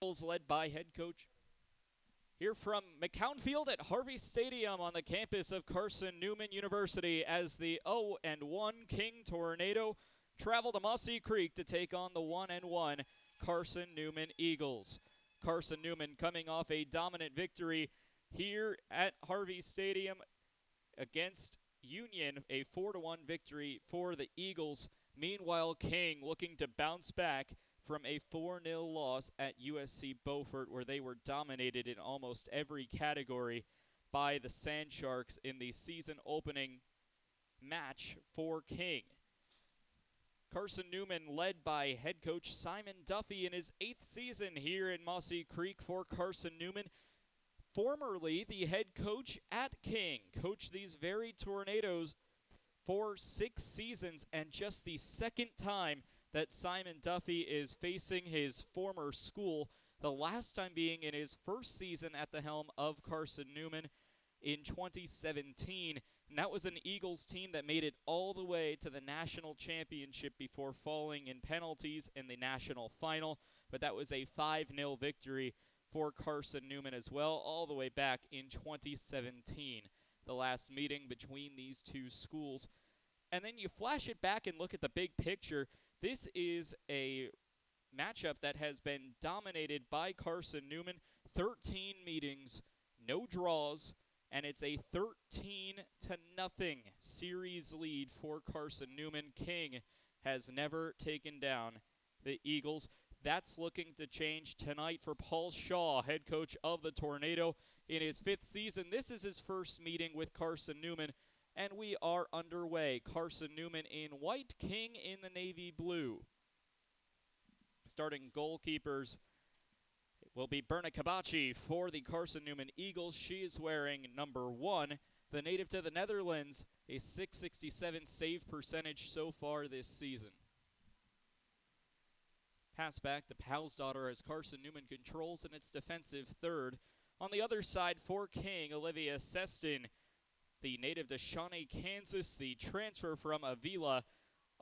Eagles led by head coach. Here from McCown Field at Harvey Stadium on the campus of Carson-Newman University as the 0-1 King Tornado travel to Mossy Creek to take on the 1-1 Carson-Newman Eagles. Carson-Newman coming off a dominant victory here at Harvey Stadium against Union, a 4-1 victory for the Eagles. Meanwhile, King looking to bounce back from a 4-0 loss at USC Beaufort, where they were dominated in almost every category by the Sand Sharks in the season opening match for King. Carson-Newman led by head coach Simon Duffy in his 8th season here in Mossy Creek for Carson-Newman. Formerly the head coach at King, coached these very Tornadoes for 6 seasons, and just the second time that Simon Duffy is facing his former school, the last time being in his first season at the helm of Carson-Newman in 2017. And that was an Eagles team that made it all the way to the national championship before falling in penalties in the national final. But that was a 5-0 victory for Carson-Newman as well, all the way back in 2017, the last meeting between these two schools. And then you flash it back and look at the big picture. This is a matchup that has been dominated by Carson-Newman. 13 meetings, no draws, and it's a 13-0 series lead for Carson-Newman. King has never taken down the Eagles. That's looking to change tonight for Paul Shaw, head coach of the Tornado, in his 5th season. This is his first meeting with Carson-Newman, and we are underway. Carson-Newman in white, King in the navy blue. Starting goalkeepers will be Berna Kabachi for the Carson-Newman Eagles. She is wearing number 1, the native to the Netherlands, a .667 save percentage so far this season. Pass back to Palsdottir as Carson-Newman controls in its defensive third. On the other side for King, Olivia Seston, the native to Shawnee, Kansas, the transfer from Avila,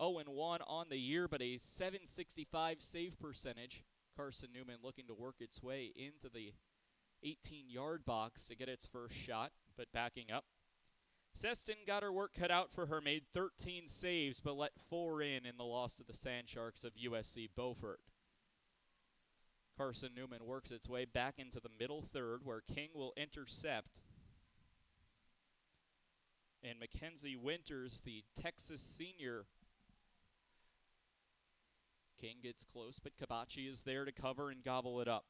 0-1 on the year, but a .765 save percentage. Carson-Newman looking to work its way into the 18-yard box to get its first shot, but backing up. Seston got her work cut out for her, made 13 saves, but let 4 in the loss to the Sand Sharks of USC Beaufort. Carson-Newman works its way back into the middle third, where King will intercept. And Mackenzie Winters, the Texas senior. King gets close, but Kabachi is there to cover and gobble it up.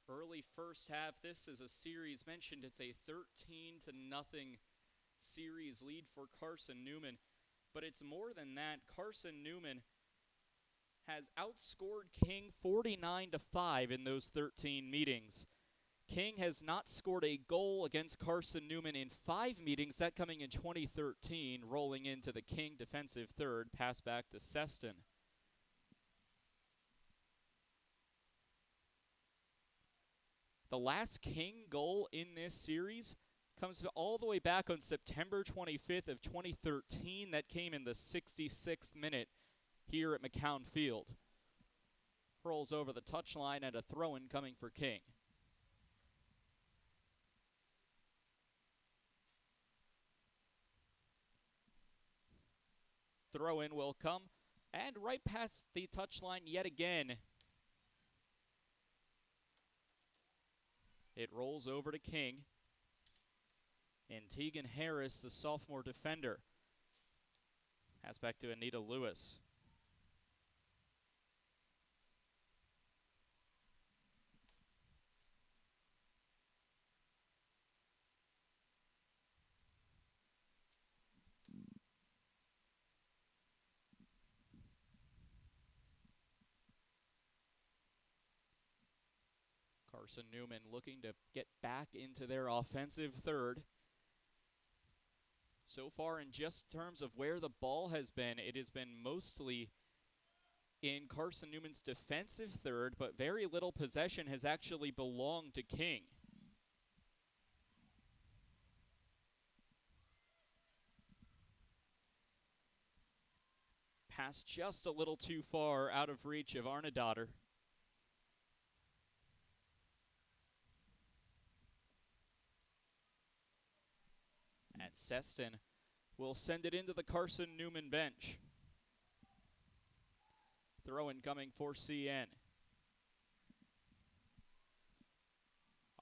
Early first half, this is a series mentioned. It's a 13-0 series lead for Carson-Newman, but it's more than that. Carson-Newman has outscored King 49-5 in those 13 meetings. King has not scored a goal against Carson-Newman in 5 meetings, that coming in 2013, rolling into the King defensive third, pass back to Seston. The last King goal in this series comes all the way back on September 25th of 2013. That came in the 66th minute here at McCown Field. Rolls over the touchline and a throw-in coming for King. Throw-in will come, and right past the touchline yet again. It rolls over to King. And Tegan Harris, the sophomore defender. Pass back to Anita Lewis. Carson-Newman looking to get back into their offensive third. So far, in just terms of where the ball has been, it has been mostly in Carson-Newman's defensive third, but very little possession has actually belonged to King. Pass just a little too far out of reach of Arnedotter. And Seston will send it into the Carson-Newman bench. Throw in coming for CN.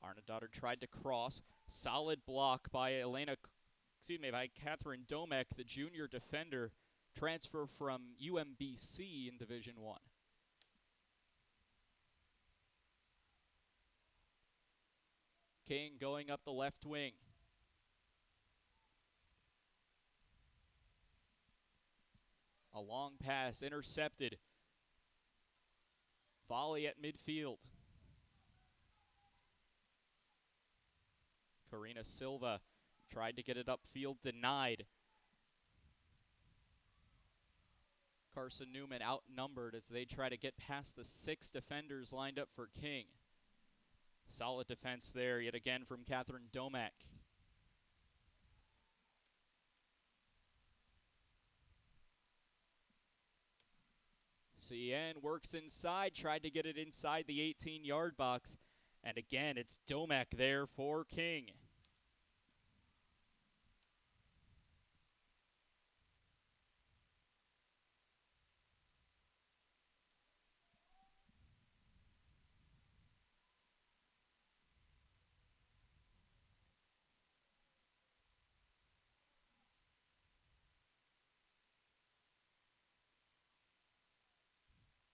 Arnedotter tried to cross. Solid block by Catherine Domek, the junior defender, transfer from UMBC in Division I. King going up the left wing. A long pass intercepted. Volley at midfield. Karina Silva tried to get it upfield, denied. Carson-Newman outnumbered as they try to get past the 6 defenders lined up for King. Solid defense there yet again from Catherine Domek. CN works inside, tried to get it inside the 18-yard box. And again, it's Domek there for King.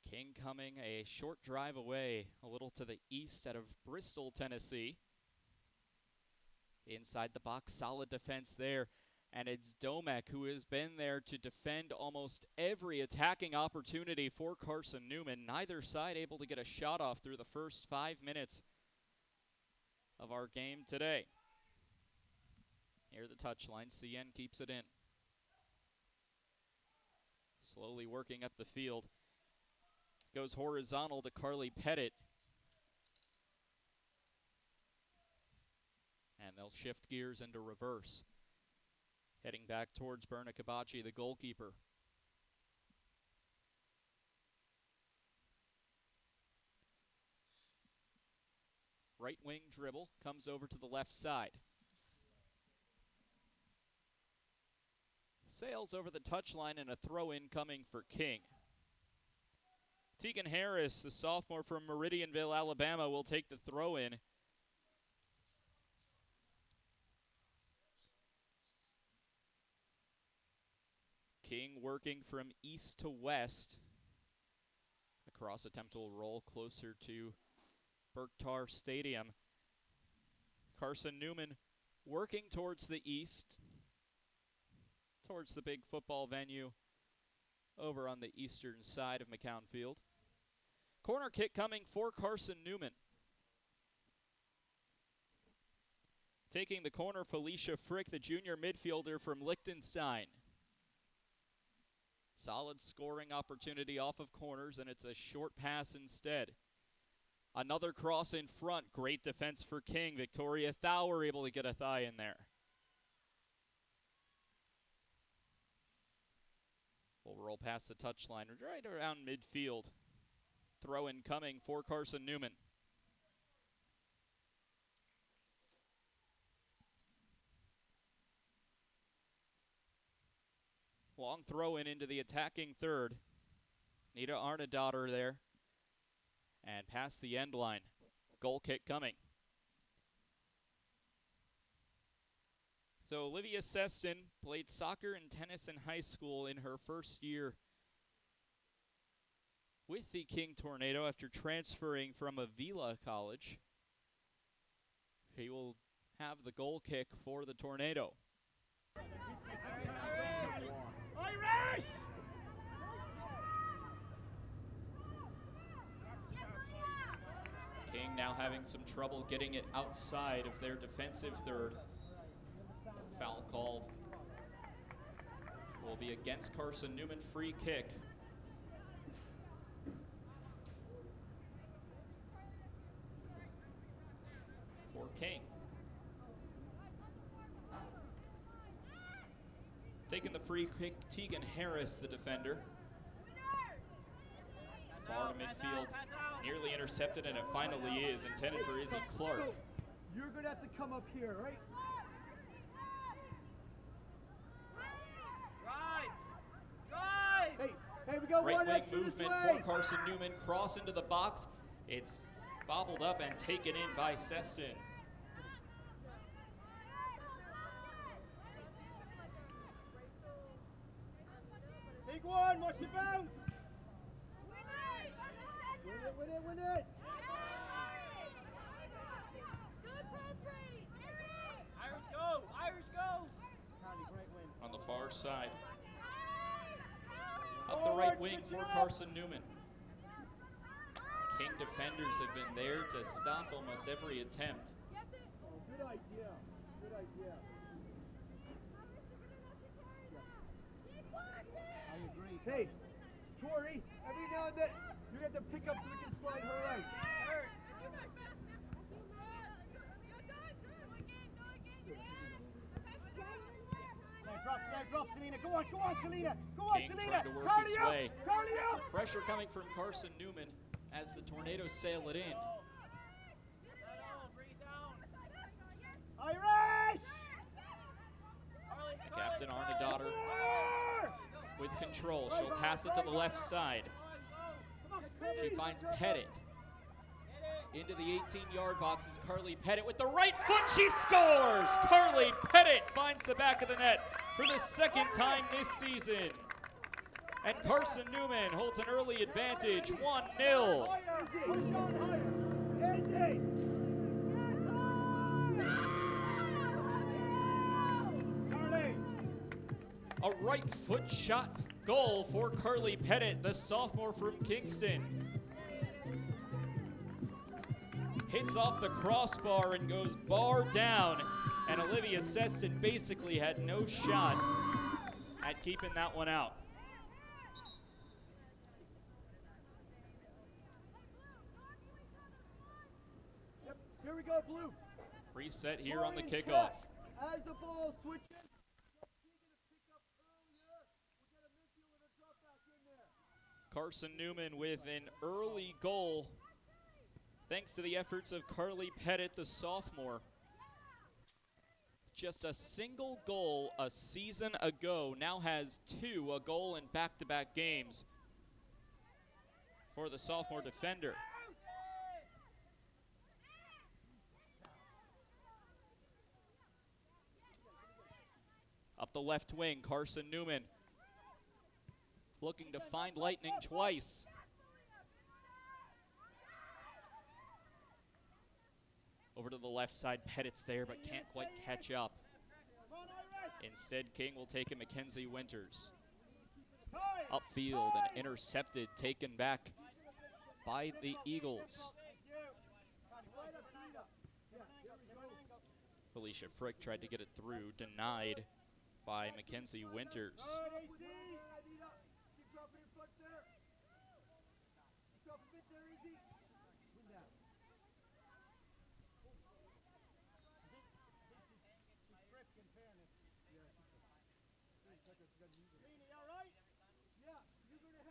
King coming a short drive away, a little to the east out of Bristol, Tennessee. Inside the box, solid defense there. And it's Domek who has been there to defend almost every attacking opportunity for Carson-Newman. Neither side able to get a shot off through the first 5 minutes of our game today. Near the touchline, CN keeps it in. Slowly working up the field. Goes horizontal to Carly Pettit. And they'll shift gears into reverse. Heading back towards Berna Kabachi, the goalkeeper. Right wing dribble, comes over to the left side. Sails over the touchline and a throw-in coming for King. Tegan Harris, the sophomore from Meridianville, Alabama, will take the throw-in. King working from east to west. The cross attempt will roll closer to Berktar Stadium. Carson-Newman working towards the east, towards the big football venue over on the eastern side of McCown Field. Corner kick coming for Carson-Newman. Taking the corner, Felicia Frick, the junior midfielder from Liechtenstein. Solid scoring opportunity off of corners, and it's a short pass instead. Another cross in front. Great defense for King. Victoria Thauer able to get a thigh in there. We'll roll past the touchline right around midfield. Throw in coming for Carson-Newman. Long throw in into the attacking third. Nita Arnedotter there. And past the end line. Goal kick coming. So Olivia Seston played soccer and tennis in high school in her first year with the King Tornado after transferring from Avila College. She will have the goal kick for the Tornado. Irish! King now having some trouble getting it outside of their defensive third. Foul called. Will be against Carson-Newman. Free kick. Taking the free kick, Tegan Harris, the defender. Far to midfield, nearly intercepted, and it finally is, intended for Izzy Clark. So, you're going to have to come up here, right? Hey, we got Right one wing extra this movement way. for Carson-Newman. Cross into the box. It's bobbled up and taken in by Seston. Big one, watch it bounce. Win it. Irish go! On the far side. Up the right wing for Carson-Newman. King defenders have been there to stop almost every attempt. Oh, good idea. I agree. Hey, Tori, every now and then, you have to pick up so we can slide her right. Drop, Selena. Go on, Selena. King trying to work its way. Pressure coming from Carson-Newman as the Tornadoes sail it in. Irish! Captain Arnedotter with control. She'll pass it to the left side. She finds Pettit. Into the 18-yard box is Carly Pettit with the right foot. She scores! Carly Pettit finds the back of the net for the second time this season. And Carson-Newman holds an early advantage, 1-0. A right foot shot goal for Carly Pettit, the sophomore from Kingston. Hits off the crossbar and goes bar down, and Olivia Seston basically had no shot at keeping that one out. Yep, here we go, Blue. Reset here on the kickoff. As the ball switches, Keegan to pick up earlier. We'll get a midfield and a drop back in there. Carson-Newman with an early goal, thanks to the efforts of Carly Pettit, the sophomore. Just a single goal a season ago, now has two, a goal in back-to-back games for the sophomore defender. Up the left wing, Carson-Newman looking to find lightning twice. Over to the left side, Pettit's there but can't quite catch up. Instead, King will take it Mackenzie Winters. Upfield and intercepted, taken back by the Eagles. Felicia Frick tried to get it through, denied by Mackenzie Winters.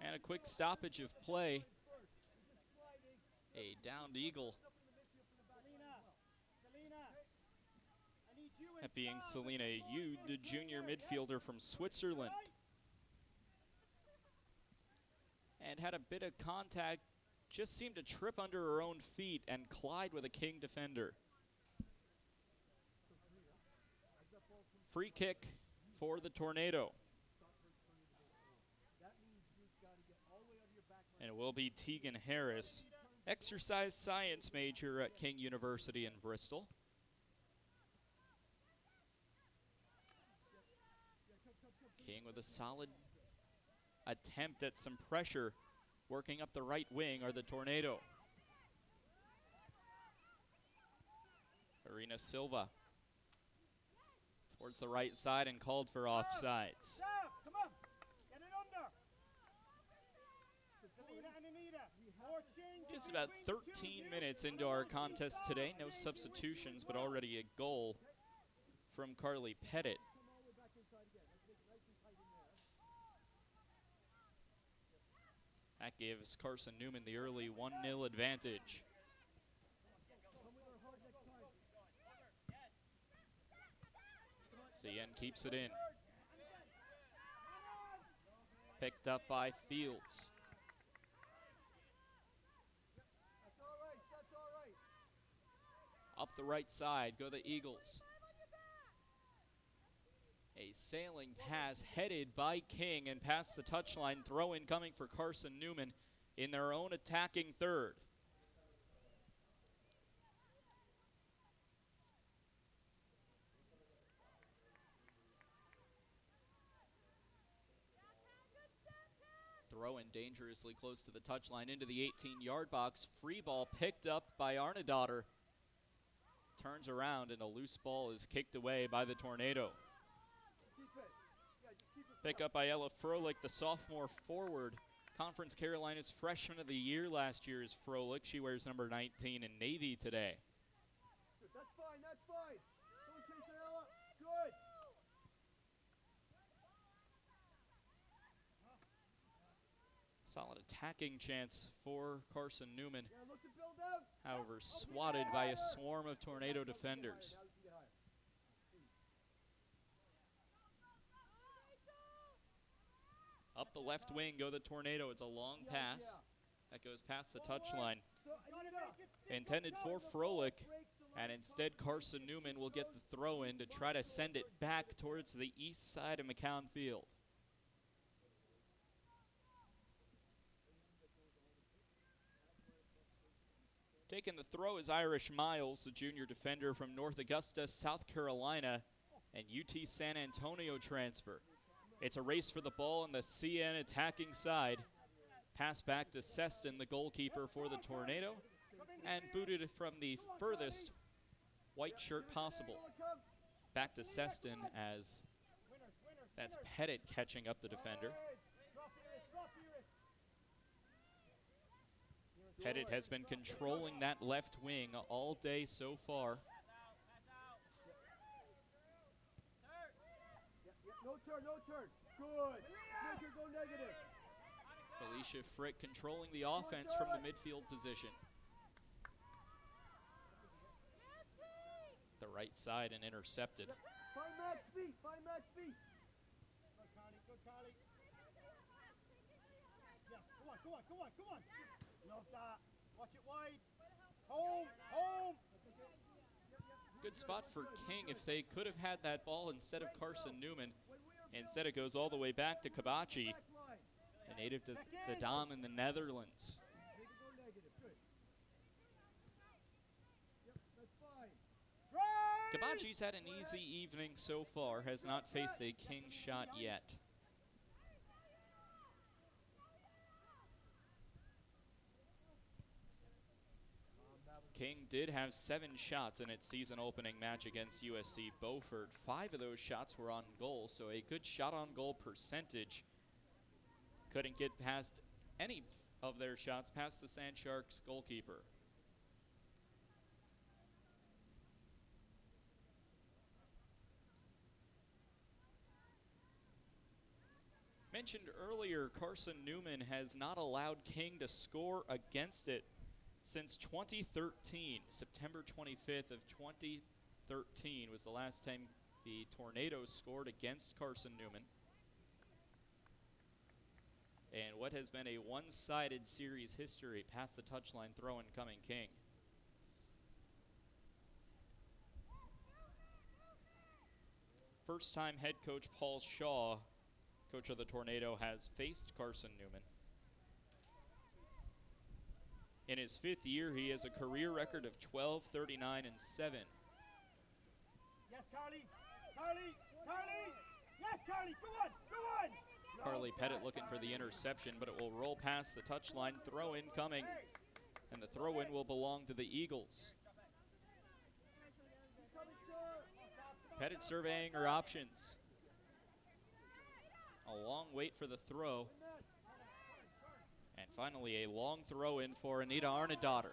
And a quick stoppage of play. A downed Eagle. That being Selena Yude, the junior midfielder from Switzerland. And had a bit of contact, just seemed to trip under her own feet and collide with a King defender. Free kick for the Tornado. And it will be Tegan Harris, exercise science major at King University in Bristol. King with a solid attempt at some pressure, working up the right wing are the Tornado. Arena Silva towards the right side and called for offsides. Come on, get it under. Just about 13 minutes into our contest today. No substitutions, but already a goal from Carly Pettit. That gives Carson-Newman the early 1-0 advantage. CN keeps it in. Picked up by Fields. That's all right. That's all right. Up the right side go the Eagles. A sailing pass headed by King and past the touchline. Throw in coming for Carson-Newman in their own attacking third. Throw in dangerously close to the touchline into the 18-yard box. Free ball picked up by Arnedottir. Turns around and a loose ball is kicked away by the Tornado. Keep it. Yeah, just keep it. Pick up by Ella Froelich, the sophomore forward. Conference Carolina's freshman of the year last year is Froelich. She wears number 19 in Navy today. Good. That's fine. That's fine. Don't chase it, Ella. Good. Solid attacking chance for Carson-Newman. Yeah, look to build out. However, swatted by a swarm of Tornado defenders. Now you can get higher. Up the left wing go the Tornado. It's a long pass that goes past the touchline. So, Anita, Intended for Froelich, and instead Carson-Newman will get the throw in to try to send it back towards the east side of McCown Field. Taking the throw is Irish Miles, a junior defender from North Augusta, South Carolina, and UT San Antonio transfer. It's a race for the ball on the CN attacking side. Pass back to Seston, the goalkeeper for the Tornado, and booted from the furthest white shirt possible. Back to Seston as that's Pettit catching up the defender. Pettit has been controlling that left wing all day so far. No turn, no turn. Good. Make her go negative. Felicia Frick controlling the offense from the midfield position. The right side and intercepted. Find Max feet. Find Max feet. Good, Carly. Good, Carly. Yeah, come on, come on, come on, come on. Love that. Watch it wide. Home, home. Good spot for King if they could have had that ball instead of Carson-Newman. Instead it goes all the way back to Kabachi, a native to Zedam in the Netherlands. Make her go negative. Good. Yep, that's fine. Kabachi's had an easy evening so far, has not faced a King shot yet. King did have 7 shots in its season opening match against USC Beaufort. 5 of those shots were on goal, so a good shot on goal percentage. Couldn't get past any of their shots past the Sand Sharks goalkeeper. Mentioned earlier, Carson-Newman has not allowed King to score against it since 2013. September 25th of 2013 was the last time the Tornadoes scored against Carson-Newman. And what has been a one-sided series history, past the touchline throw incoming King. First time head coach Paul Shaw, coach of the Tornado, has faced Carson-Newman. In his 5th year, he has a career record of 12, 39, and 7. Yes, Carly. Carly. Carly. Yes, Carly. Go on. Go on. Carly Pettit looking for the interception, but it will roll past the touchline. Throw in coming, and the throw in will belong to the Eagles. Pettit surveying her options. A long wait for the throw. And finally, a long throw in for Anita Arnedottir.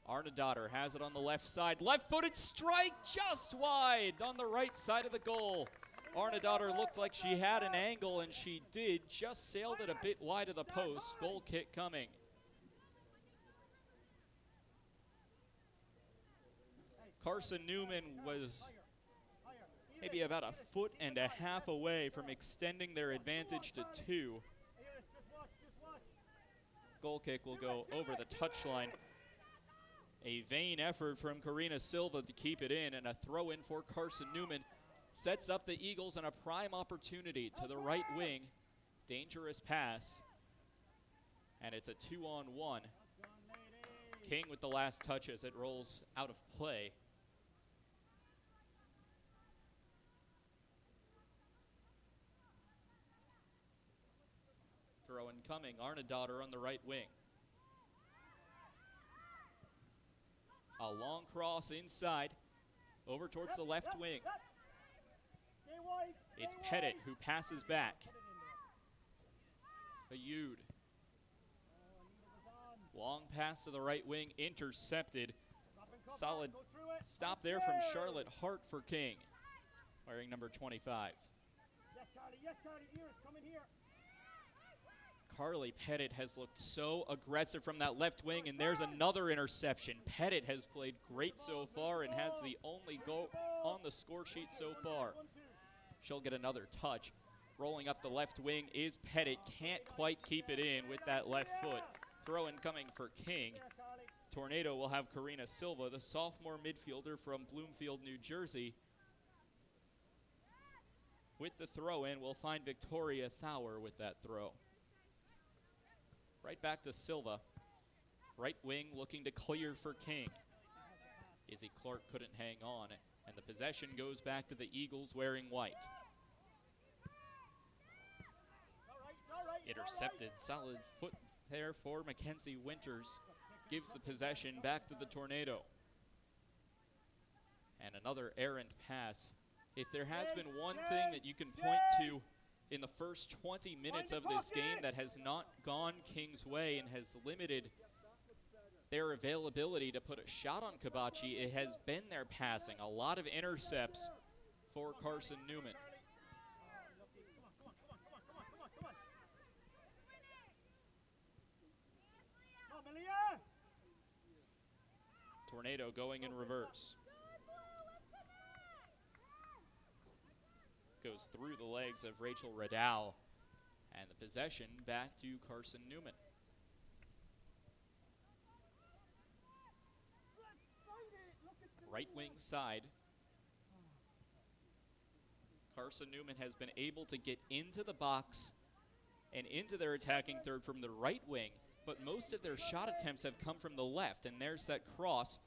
Arnedottir has it on the left side. Left-footed strike just wide on the right side of the goal. Arnadottir looked like she had an angle, and she did. Just sailed it a bit wide of the post. Goal kick coming. Carson-Newman was maybe about a foot and a half away from extending their advantage to 2. Goal kick will go over the touchline. A vain effort from Karina Silva to keep it in, and a throw in for Carson-Newman sets up the Eagles in a prime opportunity to the right wing. Dangerous pass, and it's a 2-on-1. King with the last touch as it rolls out of play. Throw in coming, Arnadottir on the right wing. A long cross inside, over towards the left wing. It's Pettit who passes back. Ayud. Long pass to the right wing, intercepted. Solid stop there from Charlotte Hart for King, wearing number 25. Yes, Carly. Yes, Carly. Ears, come in here. Carly Pettit has looked so aggressive from that left wing, and there's another interception. Pettit has played great so far and has the only goal on the score sheet so far. She'll get another touch. Rolling up the left wing is Pettit. Can't quite keep it in with that left foot. Throw in coming for King. Tornado will have Karina Silva, the sophomore midfielder from Bloomfield, New Jersey. With the throw in, we'll find Victoria Thawer with that throw. Right back to Silva. Right wing looking to clear for King. Izzy Clark couldn't hang on, and the possession goes back to the Eagles wearing white. Intercepted, solid foot there for Mackenzie Winters. Gives the possession back to the Tornado. And another errant pass. If there has been one thing that you can point to in the first 20 minutes of this game that has not gone King's way and has limited their availability to put a shot on Kabachi, it has been their passing. A lot of intercepts for Carson-Newman. Tornado going in reverse. Goes through the legs of Rachel Radow, and the possession back to Carson-Newman. Right wing side. Carson-Newman has been able to get into the box and into their attacking third from the right wing, but most of their shot attempts have come from the left, and there's that cross.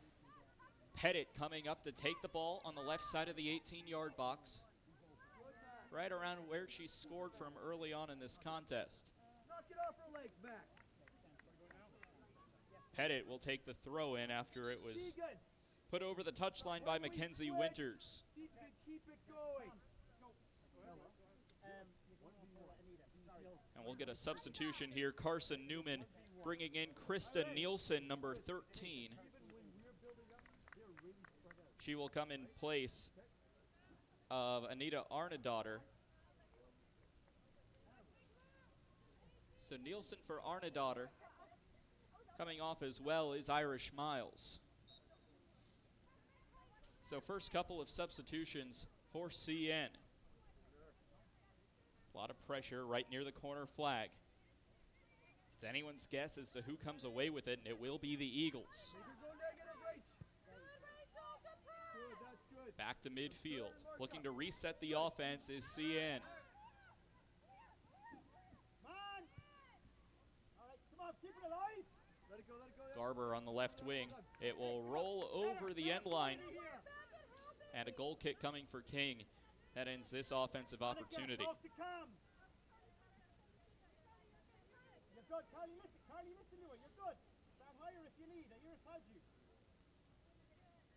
Pettit coming up to take the ball on the left side of the 18-yard box, right around where she scored from early on in this contest. Knock it off her legs back. Pettit will take the throw in after it was put over the touchline by Mackenzie Winters. Keep it going. And we'll get a substitution here. Carson-Newman bringing in Krista Nielsen, number 13. She will come in place of Anita Arnadottir. So Nielsen for Arnadottir. Coming off as well is Irish Miles. So first couple of substitutions for CN. A lot of pressure right near the corner flag. It's anyone's guess as to who comes away with it, and it will be the Eagles. Back to midfield. Looking to reset the offense is CN. Garber on the left wing. It will roll over the end line. And a goal kick coming for King. That ends this offensive opportunity. You're good, Carly, listen to it. You're good. Stand higher if you need. Ears has you.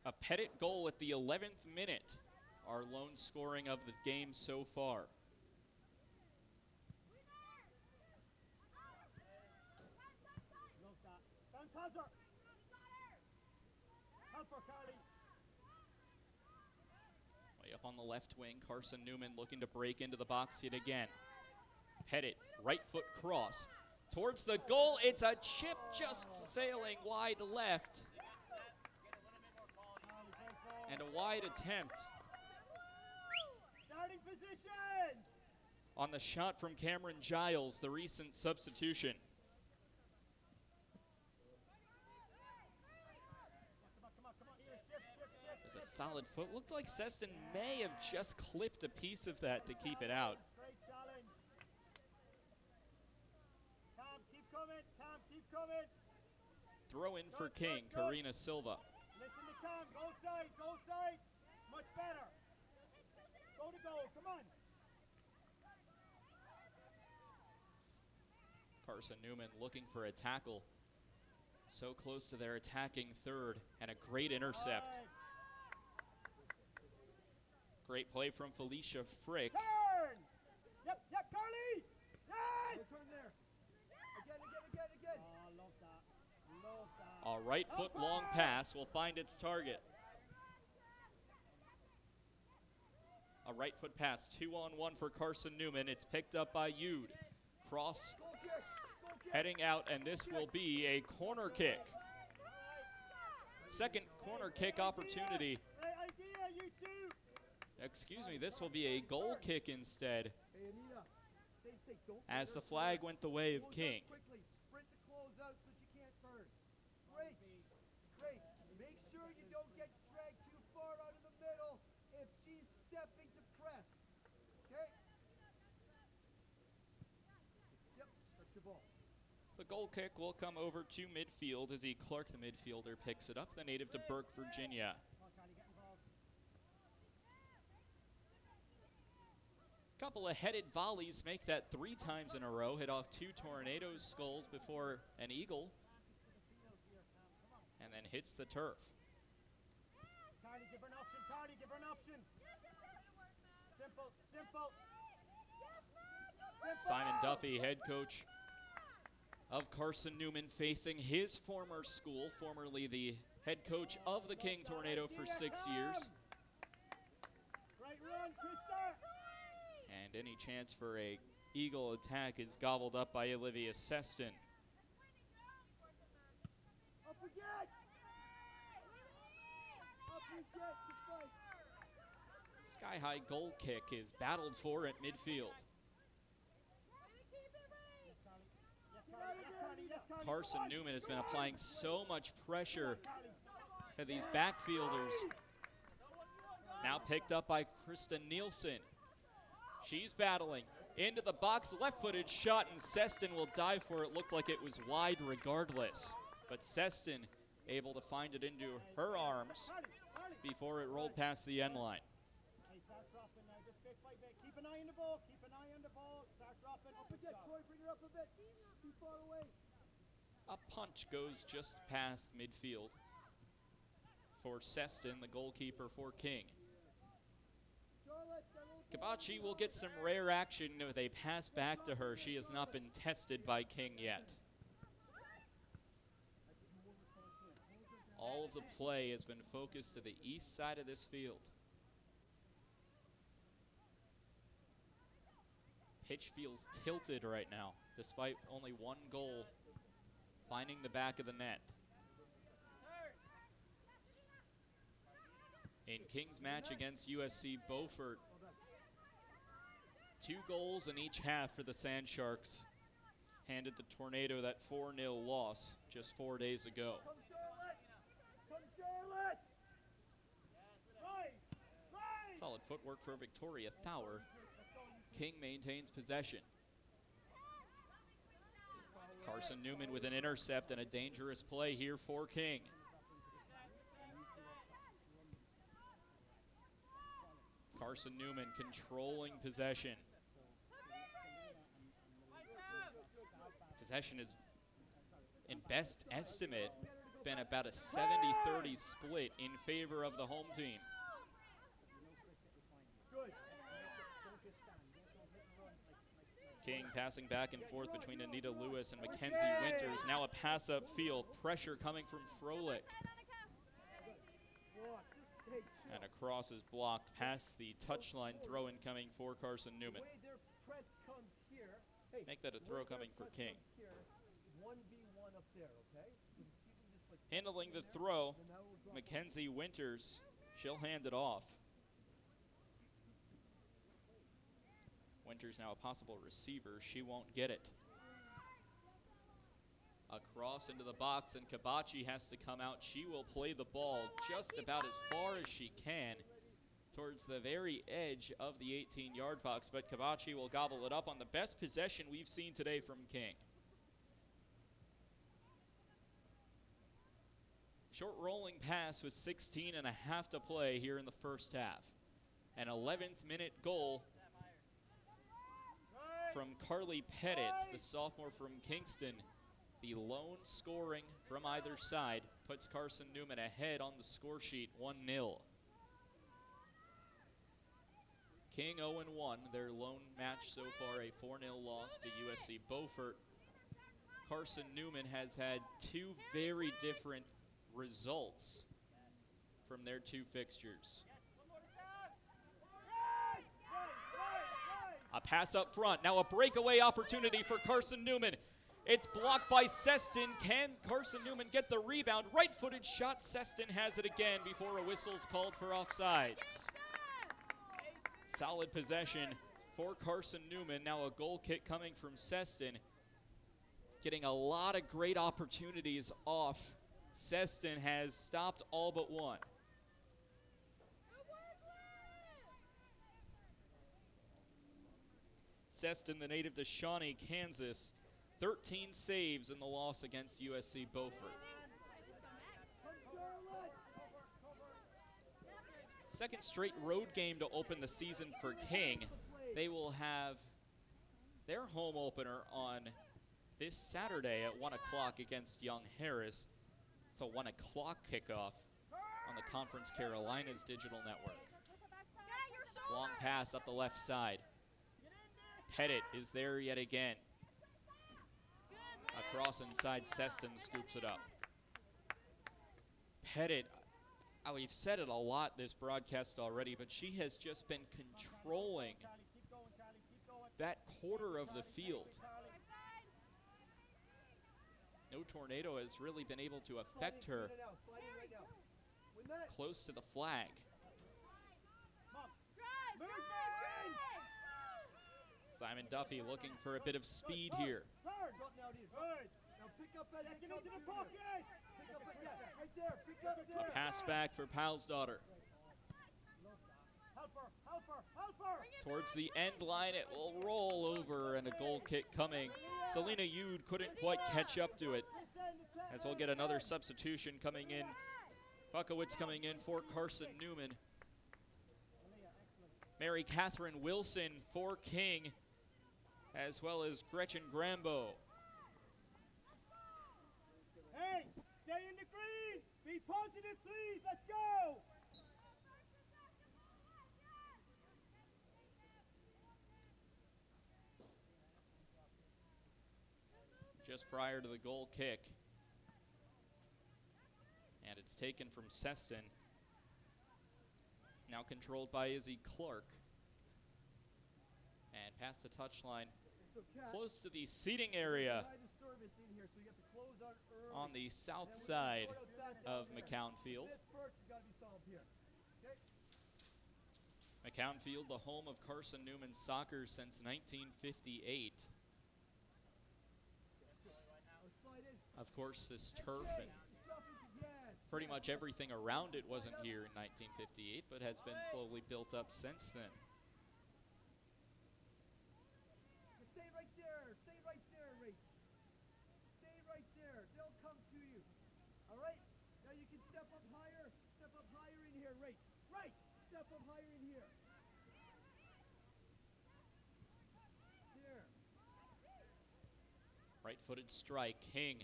A Pettit goal at the 11th minute. Our lone scoring of the game so far. Love that. Down Tazzer. Help her, Carly. Well, you up on the left wing. Carson-Newman looking to break into the box yet again. Headed, right foot cross. Towards the goal, it's a chip just sailing wide left. And a wide attempt Starting position. on the shot from Cameron Giles, the recent substitution. Come on, here, shift. It was a solid foot. Looked like Seston may have just clipped a piece of that to keep it out. Great challenge. Cam, keep coming. Throw in for King, Karina Silva. Listen to Cam, go side. Much better. Go to goal, come on. Carson-Newman looking for a tackle. So close to their attacking third, and a great intercept. Right. Great play from Felicia Frick. Turn. Yep, Carly. Yes. Turn there. Again. Oh, love that. A right foot long pass will find its target. A right foot pass, 2-on-1 for Carson-Newman. It's picked up by Yude. Cross Goal kick. heading out, and this will be a corner kick. Second corner kick opportunity. Great idea, you two. Excuse me, this will be a goal kick instead, Hey, Anita. Stay. Don't as the flag went the way of close out King. quickly. Sprint the close out so you can't turn. Great. Make sure you don't get dragged too far out of the middle if she's stepping to press. Okay? Yep, stretch your ball. The goal kick will come over to midfield as Clark, the midfielder, picks it up, the native to Burke, Virginia. Come on, Carly, get involved. Couple of headed volleys make that 3 times in a row. Hit off 2 Tornadoes skulls before an eagle, and then hits the turf. Carly, give her an option. Simple. Simon Duffy, head coach of Carson-Newman, facing his former school, formerly the head coach of the King Tornado for 6 years. Great run, Krista. And any chance for a eagle attack is gobbled up by Olivia Seston. Up again! To fight. Sky-high goal kick is battled for at midfield. Carson-Newman has been applying so much pressure to these backfielders. Now picked up by Krista Nielsen. She's battling into the box, left-footed shot, and Seston will dive for it. Looked like it was wide regardless, but Seston able to find it into her arms before it rolled past the end line. Start dropping now, just bit by bit. Keep an eye on the ball, Start dropping. Up again, Corey, bring her up a bit. Too far away. A punch goes just past midfield for Seston, the goalkeeper for King. Charlotte, got a little Kabachi will get some rare action with a pass back to her. She has not been tested by King yet. All of the play has been focused to the east side of this field. Pitch feels tilted right now, despite only 1 goal finding the back of the net. In King's match against USC Beaufort, 2 goals in each half for the Sand Sharks handed the Tornado that 4-0 loss just 4 days ago. Come Charlotte! Right. Solid footwork for Victoria Thaur. King maintains possession. Carson-Newman with an intercept and a dangerous play here for King. Carson-Newman controlling possession. Possession is, in best estimate, been about a 70-30 split in favor of the home team. Good. King passing back and forth between Anita Lewis and Mackenzie Winters. Now a pass upfield. Pressure coming from Froelich. hey, chill. And a cross is blocked past the touchline throw in coming for Carson-Newman. The way their press comes here. Hey, Make that a throw coming for King. 1v1 up there, okay? So just keep them just like Handling the there, throw, and now we'll drop Mackenzie Winters. She'll hand it off. Winters now a possible receiver. She won't get it. A cross into the box, and Kabachi has to come out. She will play the ball just about as far as she can towards the very edge of the 18-yard box, but Kabachi will gobble it up on the best possession we've seen today from King. Short rolling pass with 16 and a half to play here in the first half. An 11th minute goal from Carly Pettit, the sophomore from Kingston. The lone scoring from either side puts Carson-Newman ahead on the score sheet 1-0. King 0-1, their lone match so far, a 4-0 loss to USC Beaufort. Carson-Newman has had two very different results from their two fixtures. A pass up front, now a breakaway opportunity for Carson-Newman. It's blocked by Seston. Can Carson-Newman get the rebound? Right-footed shot. Seston has it again before a whistle's called for offsides. Solid possession for Carson-Newman. Now a goal kick coming from Seston. Getting a lot of great opportunities off. Seston has stopped all but one. Seston, the native to Shawnee, Kansas. 13 saves in the loss against USC Beaufort. Second straight road game to open the season for King. They will have their home opener on this Saturday at 1 o'clock against Young Harris. It's a 1 o'clock kickoff on the Conference Carolinas digital network. Long pass up the left side. Pettit is there yet again. Across inside, Seston scoops it up. Pettit, we've said it a lot this broadcast already, but she has just been controlling that quarter of the field. No tornado has really been able to affect her close to the flag. Simon Duffy looking for a bit of speed here. A pass back for Palsdottir. Towards the end line, it will roll over, and a goal kick coming. Selena Yude couldn't quite catch up to it, as we'll get another substitution coming in. Buckowitz coming in for Carson-Newman. Mary Catherine Wilson for King, as well as Gretchen Grambo. Hey, stay in the green. Be positive, please. Let's go. Just prior to the goal kick. And it's taken from Seston. Now controlled by Izzy Clark. And past the touchline. Close to the seating area on the south side of McCown Field. McCown Field, the home of Carson-Newman soccer since 1958. Of course, this turf and pretty much everything around it wasn't here in 1958, but has been slowly built up since then. Stay right there, Rach. Stay right there. They'll come to you. All right? Now you can step up higher in here, Rach. Right. Step up higher in here. There. Right-footed strike. King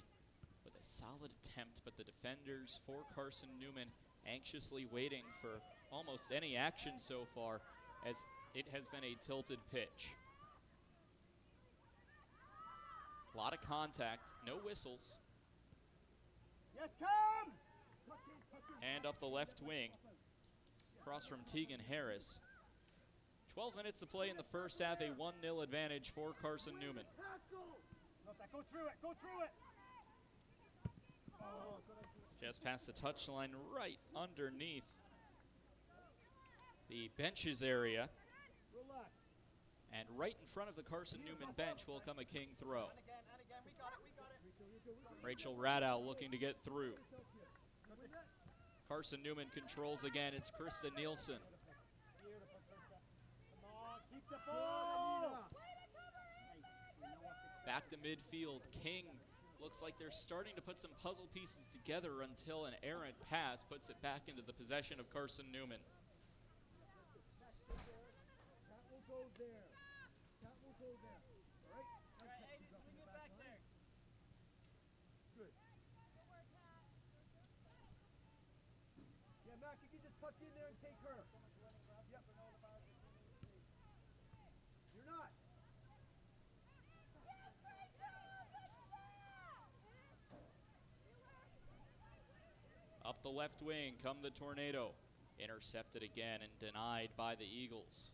with a solid attempt, but the defenders for Carson-Newman anxiously waiting for almost any action so far, as it has been a tilted pitch. A lot of contact, no whistles. Yes, come! And up the left wing, across from Tegan Harris. 12 minutes to play in the first half, a 1-0 advantage for Carson-Newman. Go through it, go through it. Just past the touchline, right underneath the benches area. Relax. And right in front of the Carson-Newman bench will come a King throw. And again, we got it. Rachel Radow looking to get through. Carson-Newman controls again. It's Krista Nielsen. Beautiful, Krista. Come on, keep the ball. Back to midfield. King looks like they're starting to put some puzzle pieces together until an errant pass puts it back into the possession of Carson-Newman. That will go there. That will go there. All right? Hey, just swing it back there. Good. Yeah, Mac, you can just tuck in there and take her. Yep. You're not. Up the left wing come the Tornado. Intercepted again and denied by the Eagles.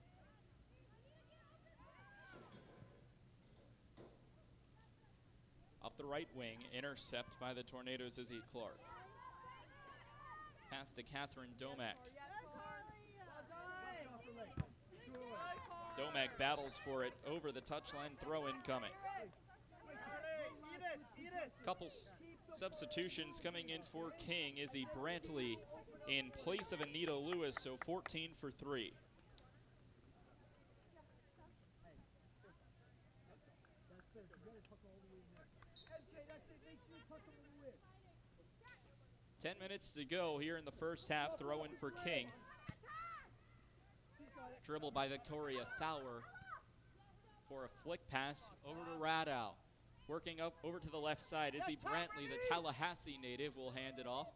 Up the right wing, intercept by the Tornadoes' Izzy Clark. Pass to Catherine Domack. Domack battles for it over the touchline, throw incoming. Couple substitutions coming in for King. Izzy Brantley in place of Anita Lewis, so 14 for 3. That's it. You gotta tuck all the way in there. MJ, that's it. Make sure you tuck them in the lid. 10 minutes to go here in the first half. Throw in for King. She's got it. Dribble by Victoria Fowler for a flick pass over to Radow. Working up over to the left side, Izzy Brantley, the Tallahassee native, will hand it off.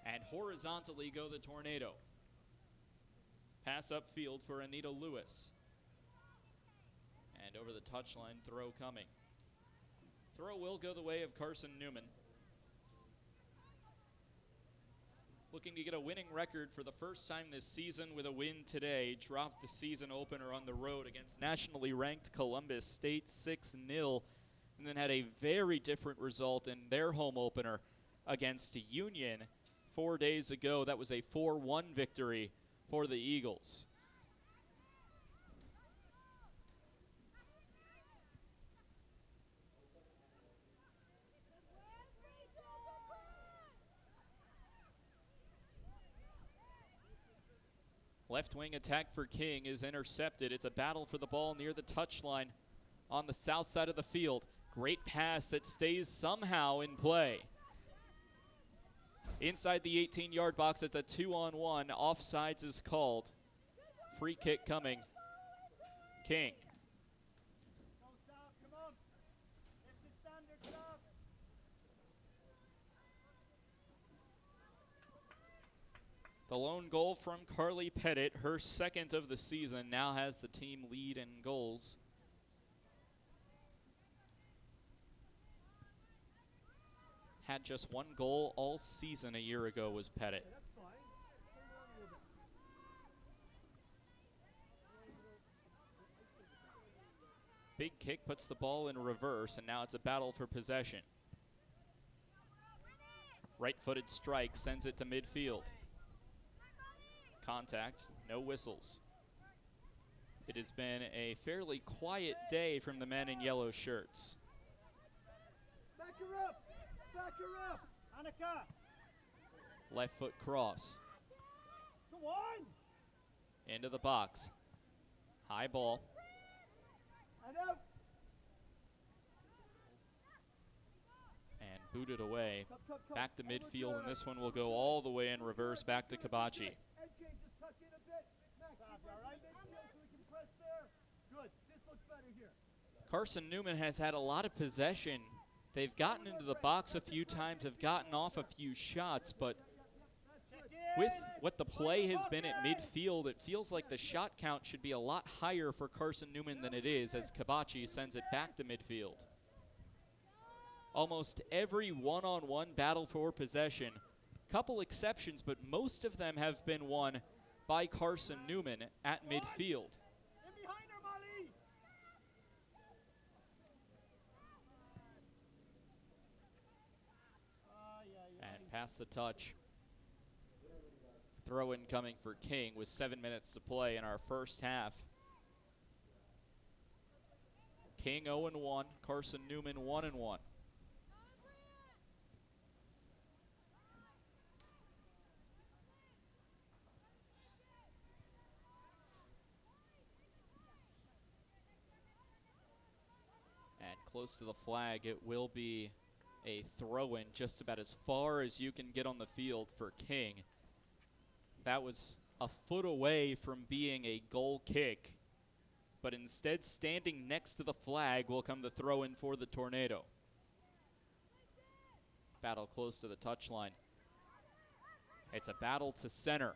And horizontally go the Tornado. Pass upfield for Anita Lewis. And over the touchline, throw coming. Throw will go the way of Carson-Newman. Looking to get a winning record for the first time this season with a win today. Dropped the season opener on the road against nationally ranked Columbus State 6-0. And then had a very different result in their home opener against Union 4 days ago. That was a 4-1 victory for the Eagles. Left wing attack for King is intercepted. It's a battle for the ball near the touchline on the south side of the field. Great pass that stays somehow in play. Inside the 18-yard box, it's a 2-on-1. Offsides is called. Free kick coming. King. Go south, come on. It's the standard south. The lone goal from Carly Pettit, her second of the season, now has the team lead in goals. Had just one goal all season a year ago was Pettit. That's fine. Hang on a little bit. Big kick puts the ball in reverse, and now it's a battle for possession. Right-footed strike sends it to midfield. Contact, no whistles. It has been a fairly quiet day from the men in yellow shirts. Back her up. Back her up. Annika, Left foot cross. come on. Into the box. High ball. And out. And booted away. Come. Back to Over midfield, and her. this one will go all the way in reverse back to Kabachi. MJ, just tuck in a bit. Mac, keep You all up right? the midfield so we can press there. Good. This looks better here. Carson-Newman has had a lot of possession. They've gotten into the box a few times, have gotten off a few shots, but Check in. with what the play has been at midfield, it feels like the shot count should be a lot higher for Carson-Newman than it is as Kabachi sends it back to midfield. Almost every one-on-one battle for possession, couple exceptions, but most of them have been won by Carson-Newman at midfield. In behind her, Molly. And past the touch. Throw in coming for King with 7 minutes to play in our first half. King 0-1, Carson-Newman 1-1. And close to the flag, it will be a throw-in just about as far as you can get on the field for King. That was a foot away from being a goal kick, but instead standing next to the flag will come the throw-in for the Tornado. Battle close to the touchline. It's a battle to center.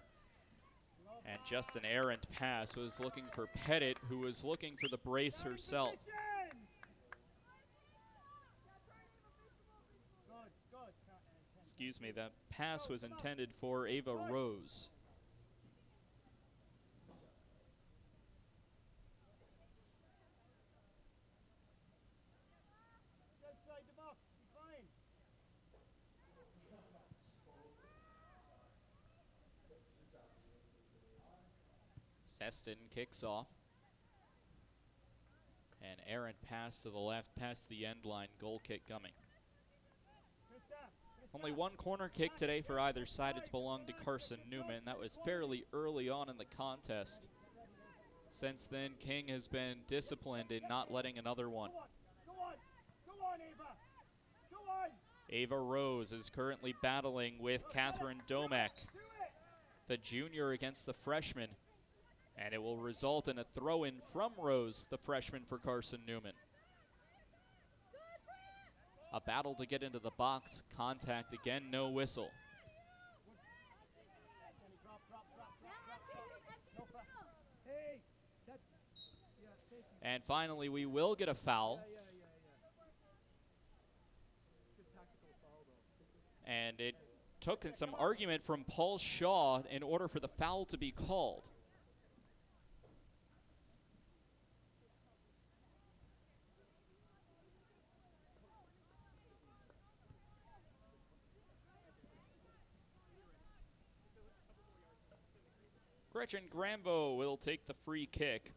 And just an errant pass was looking for Pettit, who was looking for the brace herself. Excuse me, that pass was intended for Ava Rose. Outside the box, be fine. Seston kicks off. An errant pass to the left, past the end line, goal kick coming. Only one corner kick today for either side. It's belonged to Carson-Newman. That was fairly early on in the contest. Since then, King has been disciplined in not letting another one. Go on, Ava. Go on. Ava Rose is currently battling with Catherine Domek, the junior against the freshman. And it will result in a throw-in from Rose, the freshman for Carson-Newman. A battle to get into the box. Contact again, no whistle. Hey, that's, yeah, thank you. And finally, we will get a foul. Yeah. Good tactical foul, though. And it took some argument from Paul Shaw in order for the foul to be called. Gretchen Grambo will take the free kick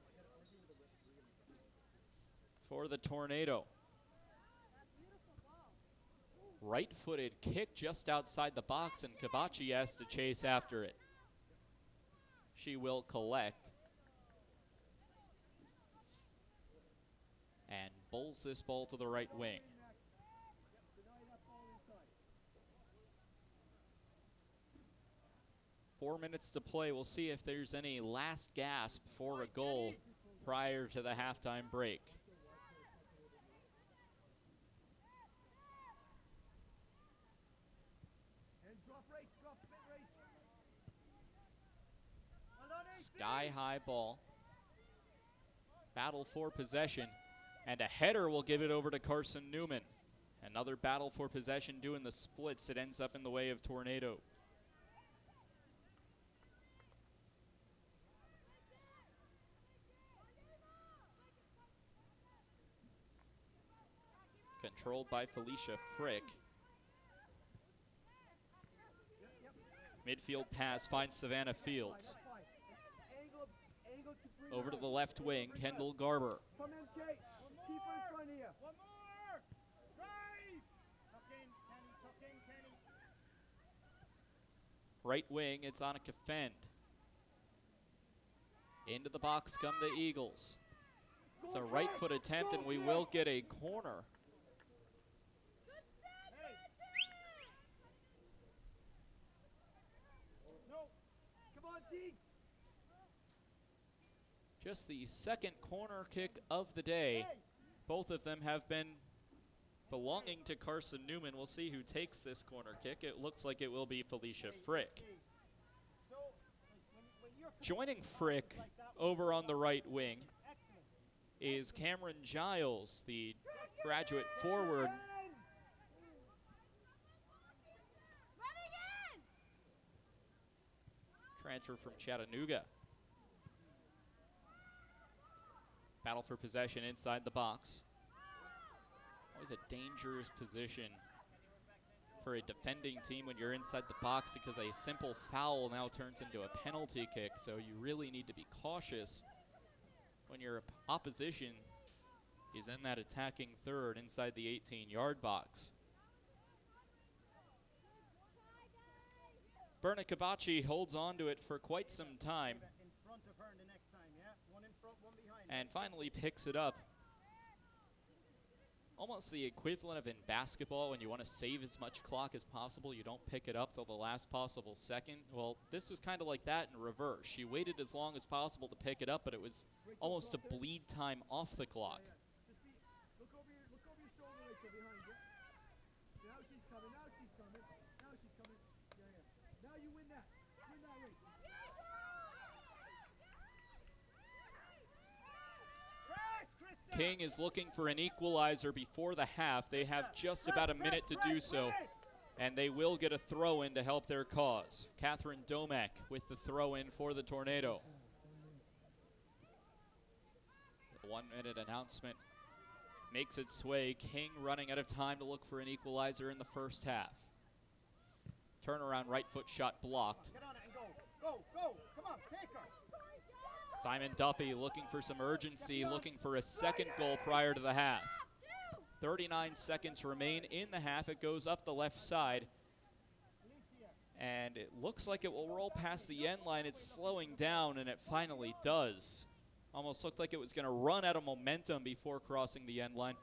for the Tornado. Right-footed kick just outside the box, and Kabachi has to chase after it. She will collect and bowls this ball to the right wing. 4 minutes to play. We'll see if there's any last gasp for a goal prior to the halftime break. Sky-high ball. Battle for possession. And a header will give it over to Carson-Newman. Another battle for possession doing the splits. It ends up in the way of Tornado. Controlled by Felicia Frick. Midfield pass finds Savannah Fields. Over to the left wing, Kendall Garber. Come in, Kate. Keep her in front of you. One more. Drive. Tuck in, Kenny. Right wing, it's Annika Fend. Into the box come the Eagles. It's a right foot attempt, and we will get a corner. Just the second corner kick of the day. Both of them have been belonging to Carson-Newman. We'll see who takes this corner kick. It looks like it will be Felicia Frick. Joining Frick over on the right wing is Cameron Giles, the graduate forward. transfer from Chattanooga. Battle for possession inside the box. Always a dangerous position for a defending team when you're inside the box, because a simple foul now turns into a penalty kick. So you really need to be cautious when your opposition is in that attacking third inside the 18-yard box. Berna Kabachi holds on to it for quite some time and finally picks it up. Almost the equivalent of in basketball, when you want to save as much clock as possible, you don't pick it up till the last possible second. Well, this was kind of like that in reverse. She waited as long as possible to pick it up, but it was almost a bleed time off the clock. Look over your shoulder, Rachel, behind you. Now she's coming. Now she's coming. Now she's coming. Yeah. Now you win that. Win that, Rachel. King is looking for an equalizer before the half. They have just about a minute to do so, and they will get a throw-in to help their cause. Catherine Domek with the throw-in for the Tornado. The 1-minute announcement makes its way. King running out of time to look for an equalizer in the first half. Turnaround right foot shot blocked. Get on it and go. Go. Come on, take her. Simon Duffy looking for some urgency, looking for a second goal prior to the half. 39 seconds remain in the half. It goes up the left side, and it looks like it will roll past the end line. It's slowing down, and it finally does. Almost looked like it was going to run out of momentum before crossing the end line,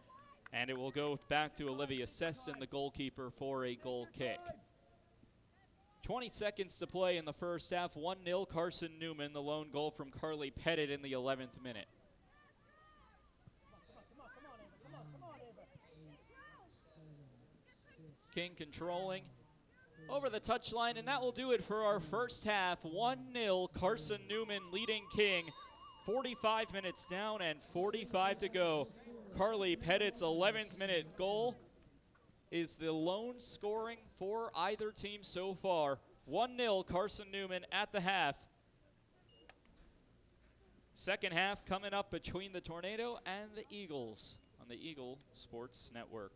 and it will go back to Olivia Seston, the goalkeeper, for a goal kick. 20 seconds to play in the first half. 1-0 Carson-Newman, the lone goal from Carly Pettit in the 11th minute. King controlling over the touchline, and that will do it for our first half. 1-0 Carson-Newman leading King. 45 minutes down and 45 to go. Carly Pettit's 11th minute goal is the lone scoring for either team so far. 1-0 Carson-Newman at the half. Second half coming up between the Tornado and the Eagles on the Eagle Sports Network.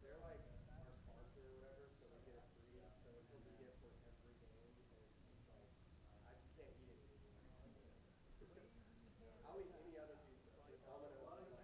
They're like our sponsor or whatever, so we get it free. So it's what we get for every game. And it's just like, I just can't eat it anymore. I'll eat any other pizza. With almond and like,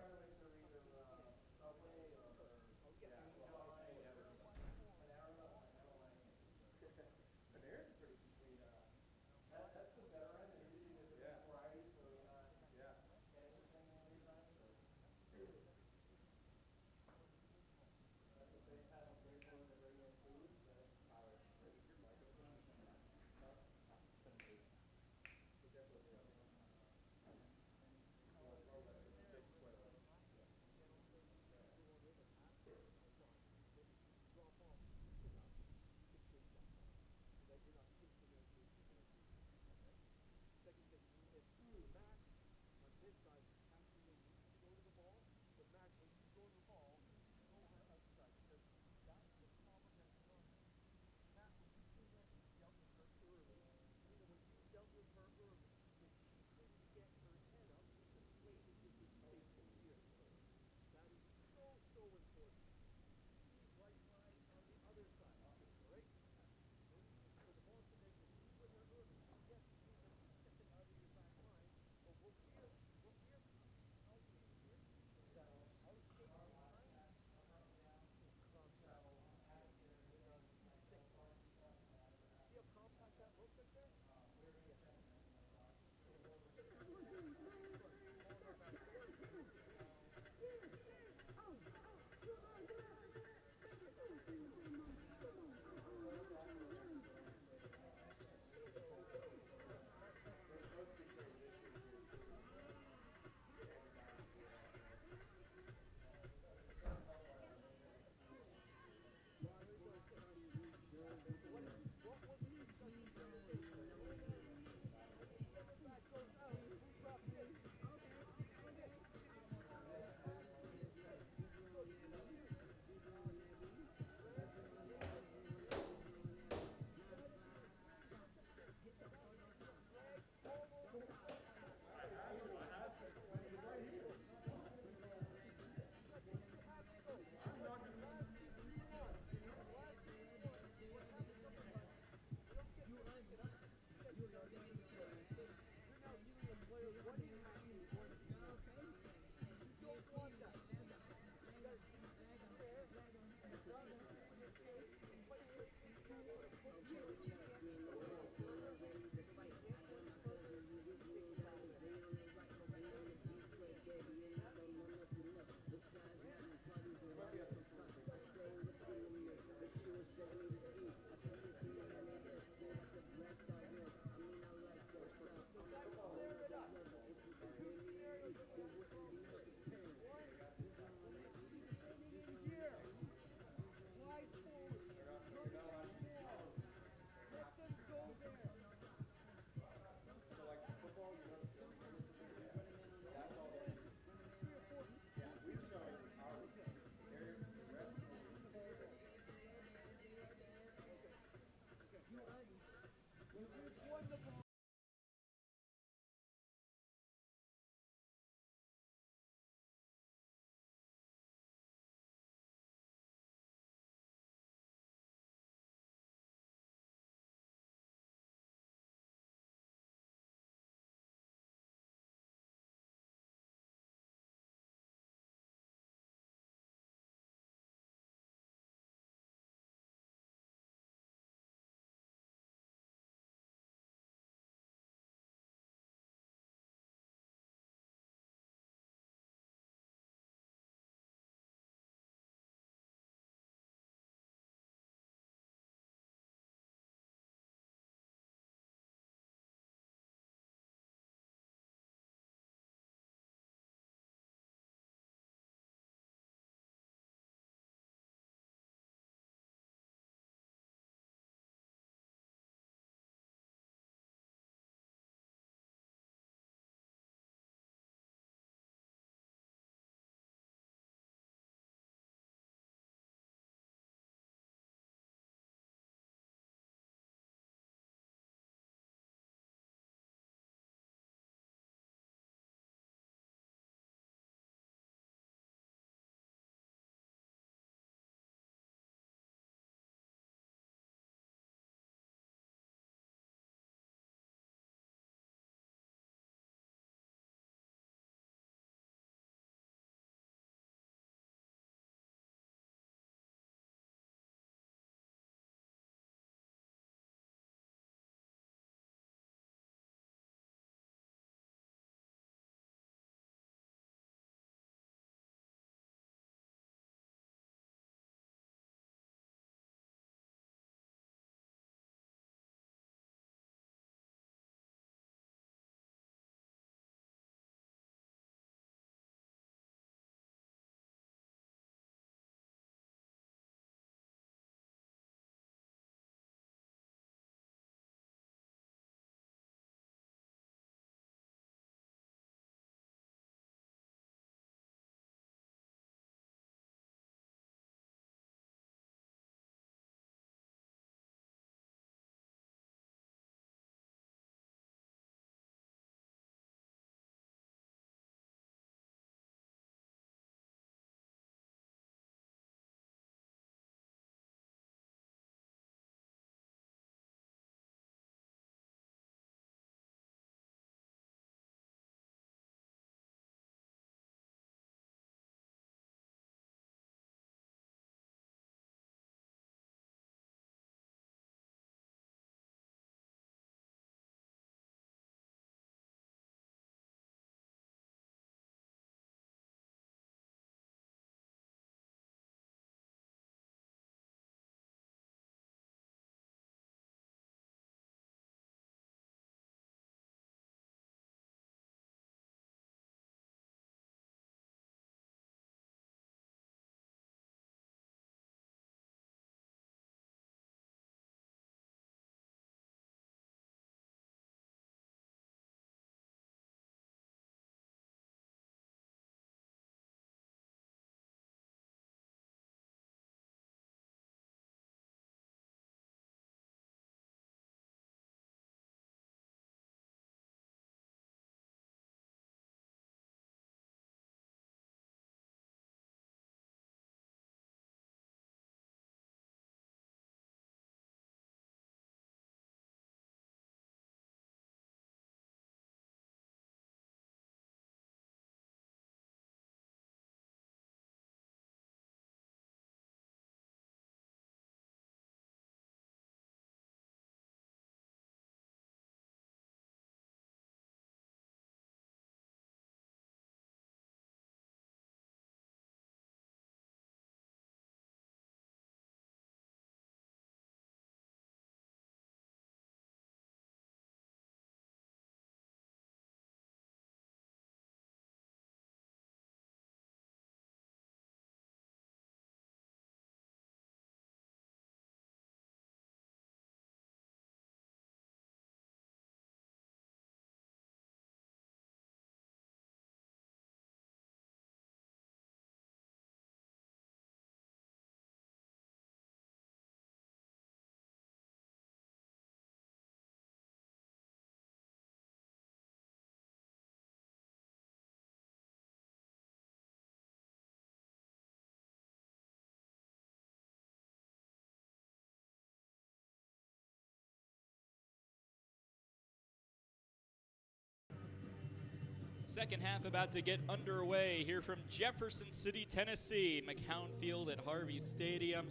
Second half about to get underway here from Jefferson City, Tennessee, McCown Field at Harvey Stadium.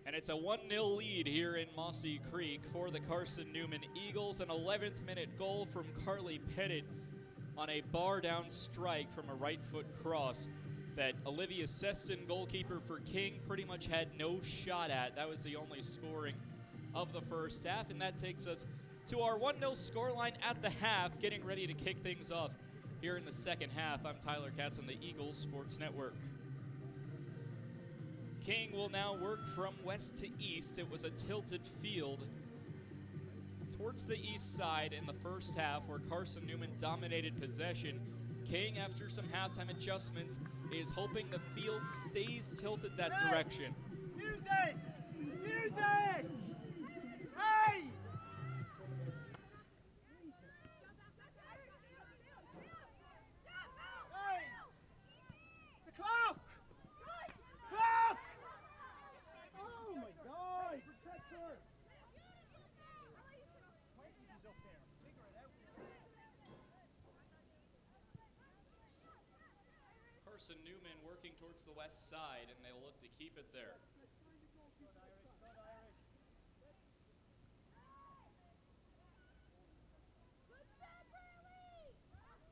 And it's a 1-0 lead here in Mossy Creek for the Carson-Newman Eagles. An 11th minute goal from Carly Pettit on a bar down strike from a right foot cross that Olivia Seston, goalkeeper for King, pretty much had no shot at. That was the only scoring of the first half, and that takes us to our 1-0 scoreline at the half, getting ready to kick things off here in the second half. I'm Tyler Katz on the Eagles Sports Network. King will now work from west to east. It was a tilted field towards the east side in the first half where Carson-Newman dominated possession. King, after some halftime adjustments, is hoping the field stays tilted that direction. Music! Music! Hey! The clock! Clock! Oh my God! Protect her! Mikey's up there. Figure it out. Carson-Newman working towards the west side, and they'll look to keep it there.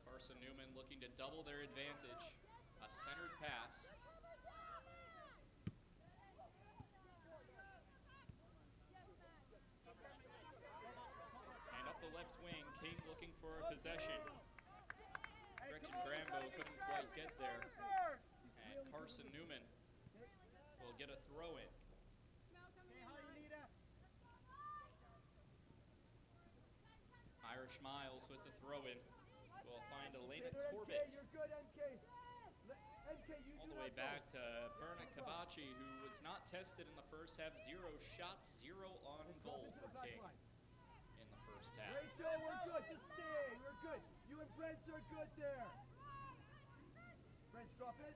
Carson-Newman looking to double their advantage. A centered pass. And up the left wing, King looking for a possession. Gretchen Grambo couldn't quite get there. And Carson-Newman will get a throw in. Irish Miles with the throw in. We'll find Elena Corbett. You're good, NK. NK, you All the way back to Berna Kabachi, who was not tested in the first half. 0 shots, 0 on goal for King in the first half. Rachel, we're good. Just stay. We're good. You and Brent are good there. Brent, drop it.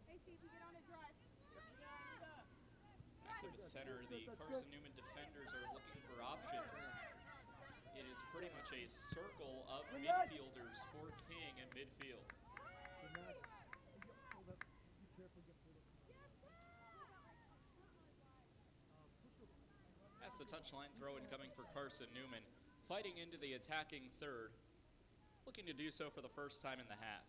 Hey, see if you get on a drive. Back to the center, the Carson-Newman defenders are looking for options. It is pretty much a circle of midfielders for King in midfield. That's the touchline throw-in coming for Carson-Newman. Fighting into the attacking third. Looking to do so for the first time in the half.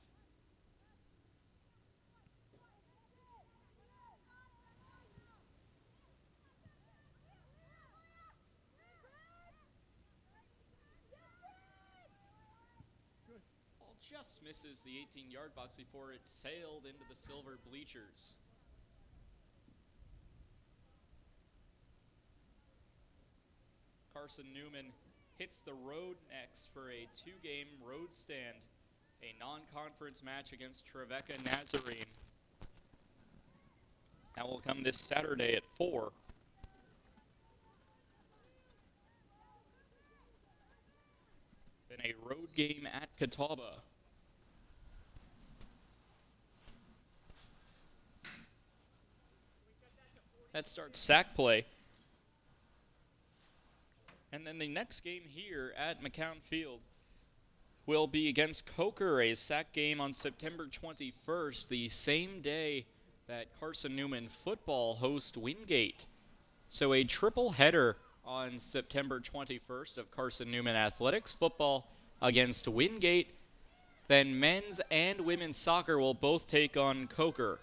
Ball just misses the 18-yard box before it sailed into the silver bleachers. Carson-Newman hits the road next for a 2-game road stand, a non-conference match against Trevecca Nazarene. That will come this Saturday at 4. Then a road game at Catawba. That starts sack play. And then the next game here at McCown Field will be against Coker, a sack game on September 21st, the same day that Carson-Newman football host Wingate. So a triple header on September 21st of Carson-Newman athletics, football against Wingate. Then men's and women's soccer will both take on Coker.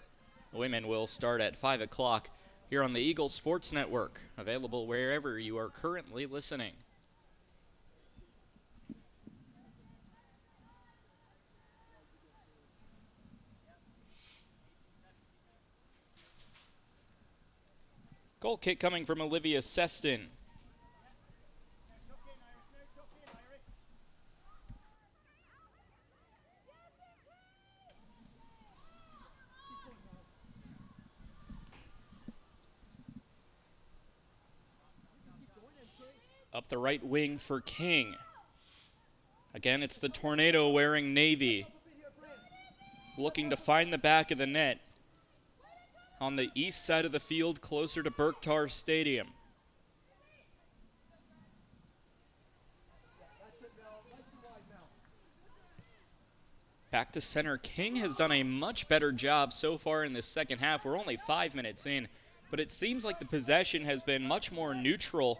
Women will start at 5 o'clock. Here on the Eagle Sports Network, available wherever you are currently listening. Goal kick coming from Olivia Seston. Up the right wing for King. Again, it's the Tornado wearing navy. Looking to find the back of the net. On the east side of the field, closer to Berktar Stadium. Back to center. King has done a much better job so far in this second half. We're only 5 minutes in, but it seems like the possession has been much more neutral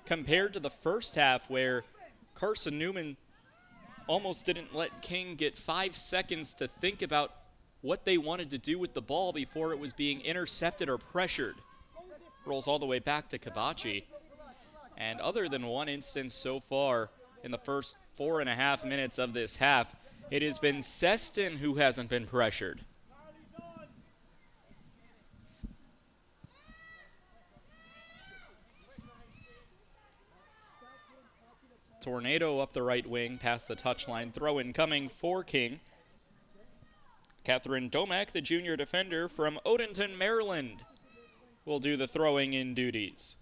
compared to the first half, where Carson-Newman almost didn't let King get 5 seconds to think about what they wanted to do with the ball before it was being intercepted or pressured. Rolls all the way back to Kabachi. And other than one instance so far in the first 4.5 minutes of this half, it has been Seston who hasn't been pressured. Tornado up the right wing past the touchline. Throw-in coming for King. Catherine Domack, the junior defender from Odenton, Maryland, will do the throwing in duties.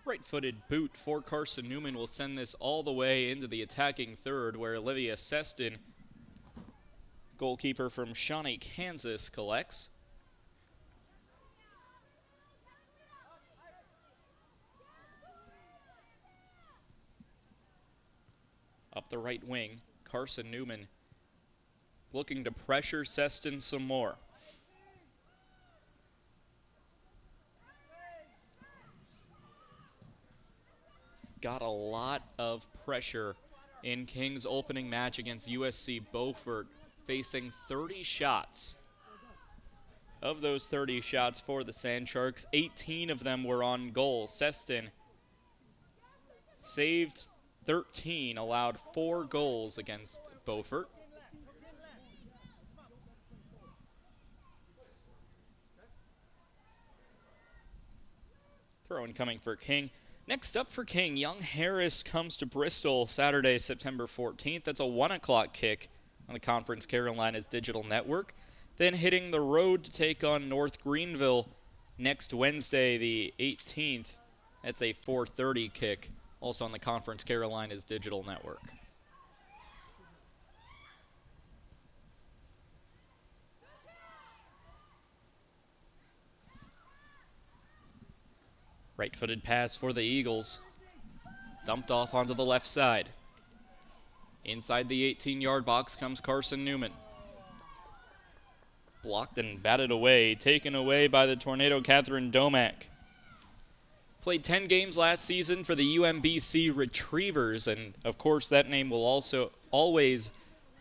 Right-footed boot for Carson-Newman will send this all the way into the attacking third, where Olivia Seston, goalkeeper from Shawnee, Kansas, collects. Up the right wing, Carson-Newman looking to pressure Seston some more. Got a lot of pressure in King's opening match against USC Beaufort, facing 30 shots. Of those 30 shots for the Sand Sharks, 18 of them were on goal. Seston saved 13, allowed 4 goals against Beaufort. Throw-in coming for King. Next up for King, Young Harris comes to Bristol Saturday, September 14th. That's a 1 o'clock kick on the Conference Carolinas digital network. Then hitting the road to take on North Greenville next Wednesday, the 18th. That's a 4:30 kick, also on the Conference Carolinas digital network. Right-footed pass for the Eagles. Dumped off onto the left side. Inside the 18-yard box comes Carson-Newman. Blocked and batted away, taken away by the Tornado Catherine Domack. Played 10 games last season for the UMBC Retrievers, and of course that name will also always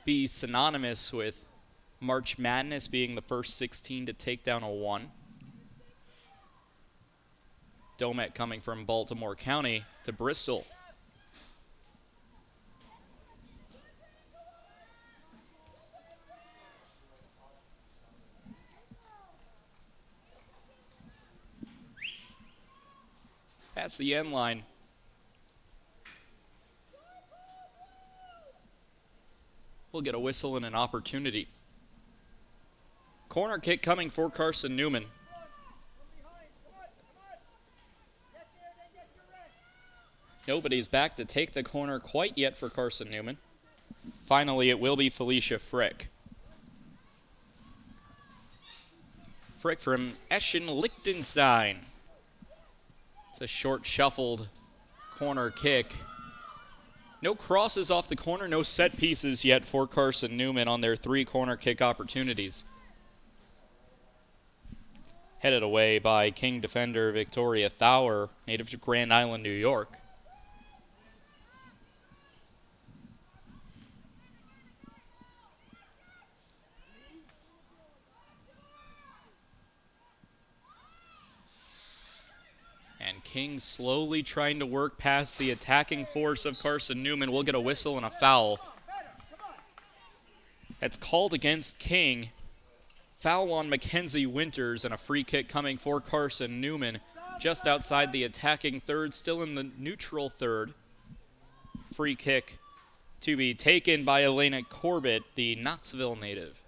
be synonymous with March Madness, being the first 16 to take down a 1. Domack coming from Baltimore County to Bristol. Past the end line. We'll get a whistle and an opportunity. Corner kick coming for Carson-Newman. Nobody's back to take the corner quite yet for Carson-Newman. Finally, it will be Felicia Frick. Frick from Eschen-Lichtenstein. It's a short, shuffled corner kick. No crosses off the corner, no set pieces yet for Carson-Newman on their 3 corner kick opportunities. Headed away by King defender Victoria Thawer, native to Grand Island, New York. And King slowly trying to work past the attacking force of Carson-Newman. We'll get a whistle and a foul. That's called against King. Foul on Mackenzie Winters, and a free kick coming for Carson-Newman just outside the attacking third, still in the neutral third. Free kick to be taken by Elena Corbett, the Knoxville native.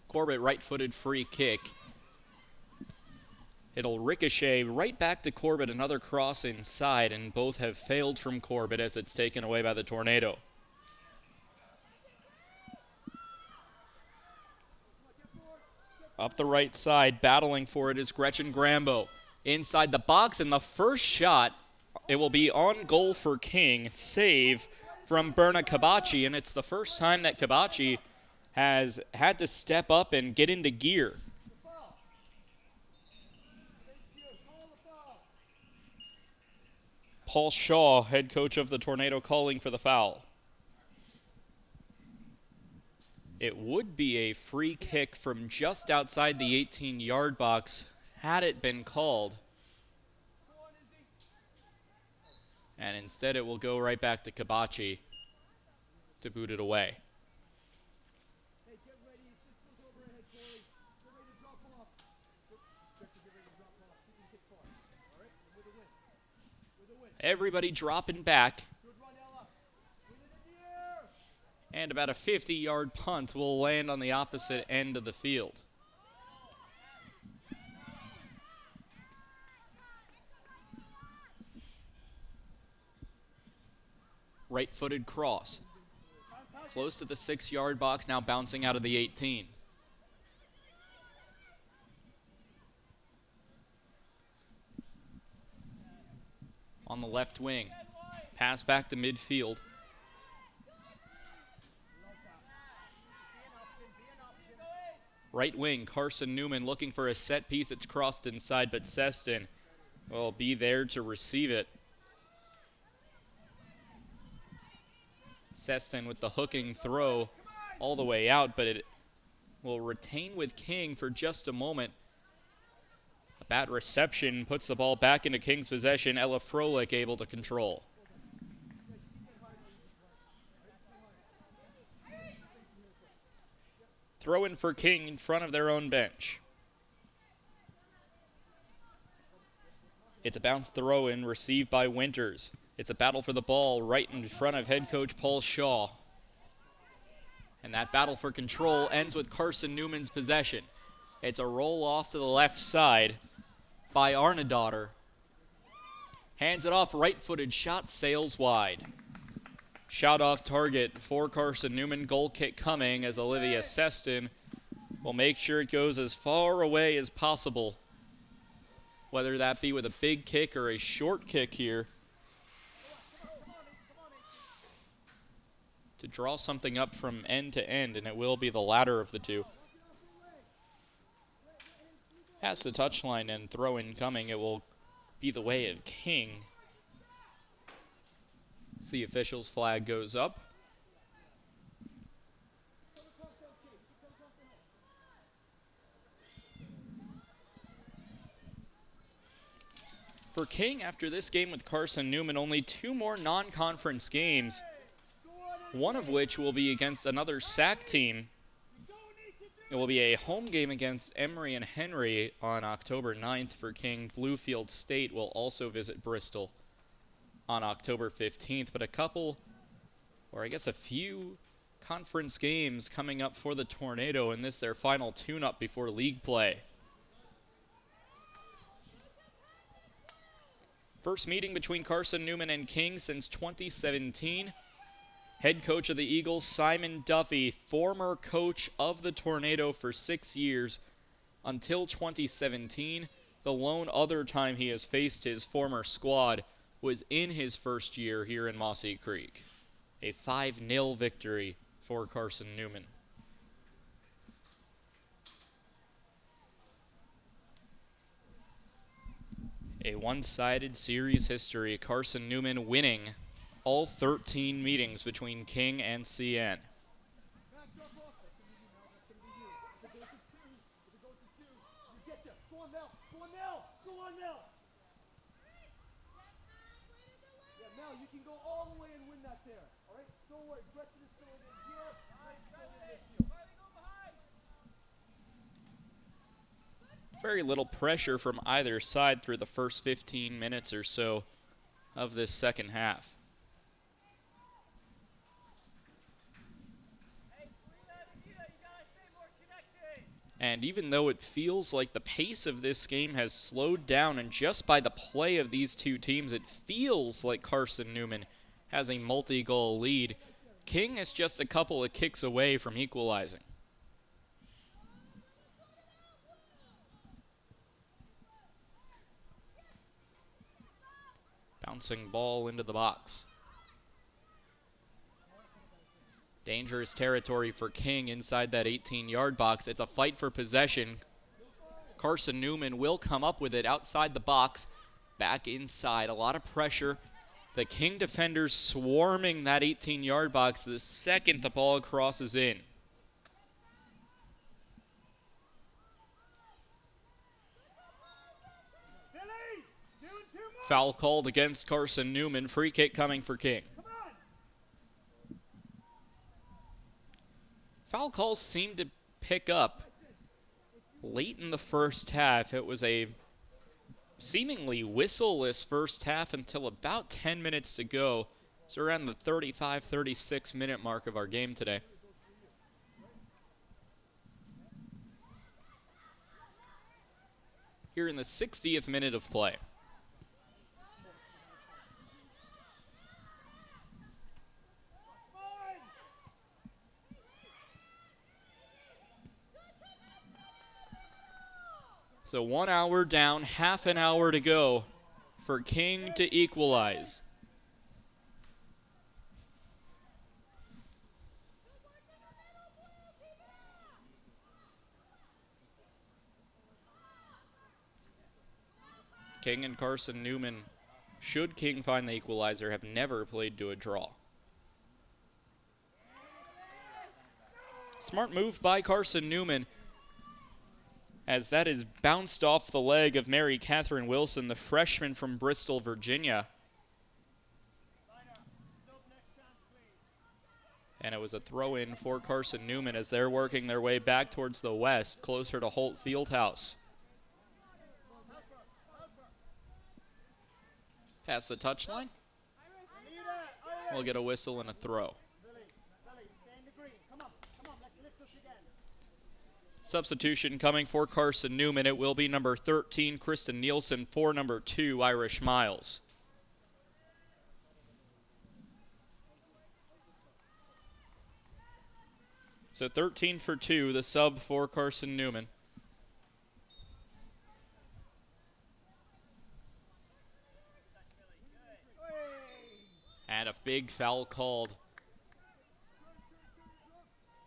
Corbett right-footed free kick. It'll ricochet right back to Corbett, another cross inside, and both have failed from Corbett as it's taken away by the Tornado. Up the right side, battling for it is Gretchen Grambo. Inside the box, and the first shot, it will be on goal for King. Save from Berna Kabachi, and it's the first time that Kabachi has had to step up and get into gear. Paul Shaw, head coach of the Tornado, calling for the foul. It would be a free kick from just outside the 18-yard box had it been called. And instead it will go right back to Kabachi to boot it away. Hey, get ready. This goes overhead, Corey. Get ready to drop off. Get ready to drop off. You can kick far. All right? With a win. With a win. Everybody dropping back. Good run, Ella. Win it in the air. And about a 50-yard punt will land on the opposite end of the field. Right-footed cross. Close to the 6-yard box, now bouncing out of the 18. On the left wing. Pass back to midfield. Right wing, Carson-Newman looking for a set piece. It's crossed inside, but Seston will be there to receive it. Seston with the hooking throw all the way out, but it will retain with King for just a moment. A bad reception puts the ball back into King's possession. Ella Froelich able to control. Throw in for King in front of their own bench. It's a bounce throw in received by Winters. It's a battle for the ball right in front of head coach Paul Shaw. And that battle for control ends with Carson-Newman's possession. It's a roll off to the left side by Arnedottir. Hands it off, right-footed shot, sails wide. Shot off target for Carson-Newman. Goal kick coming as Olivia Seston will make sure it goes as far away as possible. Whether that be with a big kick or a short kick here. To draw something up from end to end, and it will be the latter of the two. Past the touchline and throw in coming, it will be the way of King. As the official's flag goes up. For King, after this game with Carson-Newman, only 2 more non-conference games, one of which will be against another SAC team. It will be a home game against Emory and Henry on October 9th for King. Bluefield State will also visit Bristol on October 15th, but a couple, or I guess a few conference games coming up for the Tornado, and this their final tune-up before league play. First meeting between Carson-Newman and King since 2017. Head coach of the Eagles, Simon Duffy, former coach of the Tornado for 6 years until 2017. The lone other time he has faced his former squad was in his first year here in Mossy Creek. A 5-0 victory for Carson-Newman. A one-sided series history, Carson-Newman winning all 13 meetings between King and CN. Mel, you can go all the way and win that there. All right? Don't worry. Gretchen is still in here. Very little pressure from either side through the first 15 minutes or so of this second half. And even though it feels like the pace of this game has slowed down, and just by the play of these two teams, it feels like Carson-Newman has a multi-goal lead, King is just a couple of kicks away from equalizing. Bouncing ball into the box. Dangerous territory for King inside that 18-yard box. It's a fight for possession. Carson-Newman will come up with it outside the box. Back inside, a lot of pressure. The King defenders swarming that 18-yard box the second the ball crosses in. Foul called against Carson-Newman. Free kick coming for King. Foul calls seem to pick up late in the first half. It was a seemingly whistleless first half until about 10 minutes to go. It's around the 35-36 minute mark of our game today. Here in the 60th minute of play. So 1 hour down, half an hour to go for King to equalize. King and Carson-Newman, should King find the equalizer, have never played to a draw. Smart move by Carson-Newman, as that is bounced off the leg of Mary Catherine Wilson, the freshman from Bristol, Virginia. And it was a throw-in for Carson-Newman as they're working their way back towards the west, closer to Holt Fieldhouse. Past the touchline. We'll get a whistle and a throw. Substitution coming for Carson-Newman. It will be number 13, Kristen Nielsen, for number 2, Irish Miles. So 13 for 2, the sub for Carson-Newman. And a big foul called.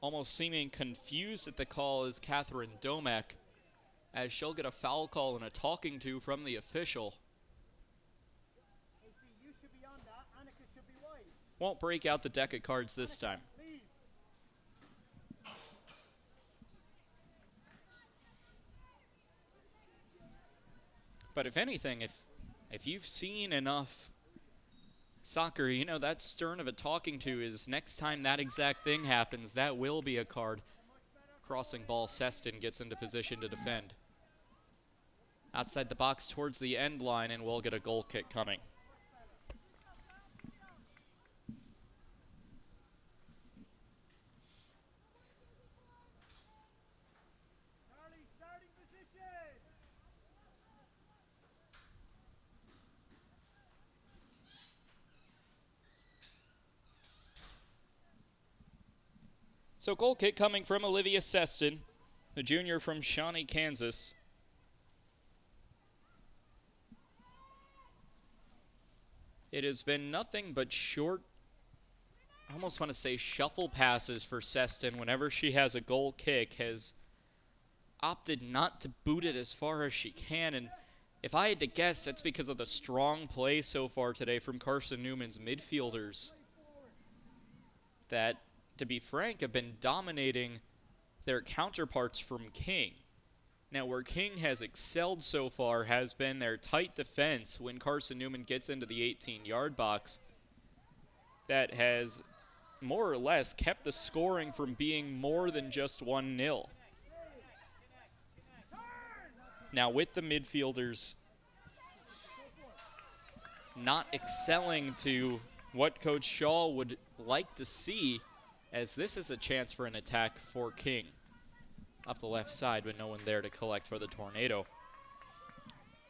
Almost seeming confused at the call is Catherine Domek, as she'll get a foul call and a talking to from the official. Won't break out the deck of cards this time. But if anything, if you've seen enough soccer, you know that stern of a talking to is next time that exact thing happens, that will be a card. Crossing ball, Seston gets into position to defend. Outside the box towards the end line, and we'll get a goal kick coming. So goal kick coming from Olivia Seston, the junior from Shawnee, Kansas. It has been nothing but short, I almost want to say shuffle passes for Seston whenever she has a goal kick, has opted not to boot it as far as she can. And if I had to guess, that's because of the strong play so far today from Carson-Newman's midfielders that, to be frank, have been dominating their counterparts from King. Now, where King has excelled so far has been their tight defense when Carson-Newman gets into the 18-yard box. That has more or less kept the scoring from being more than just 1-0. Now, with the midfielders not excelling to what Coach Shaw would like to see, as this is a chance for an attack for King. Up the left side, but no one there to collect for the Tornado.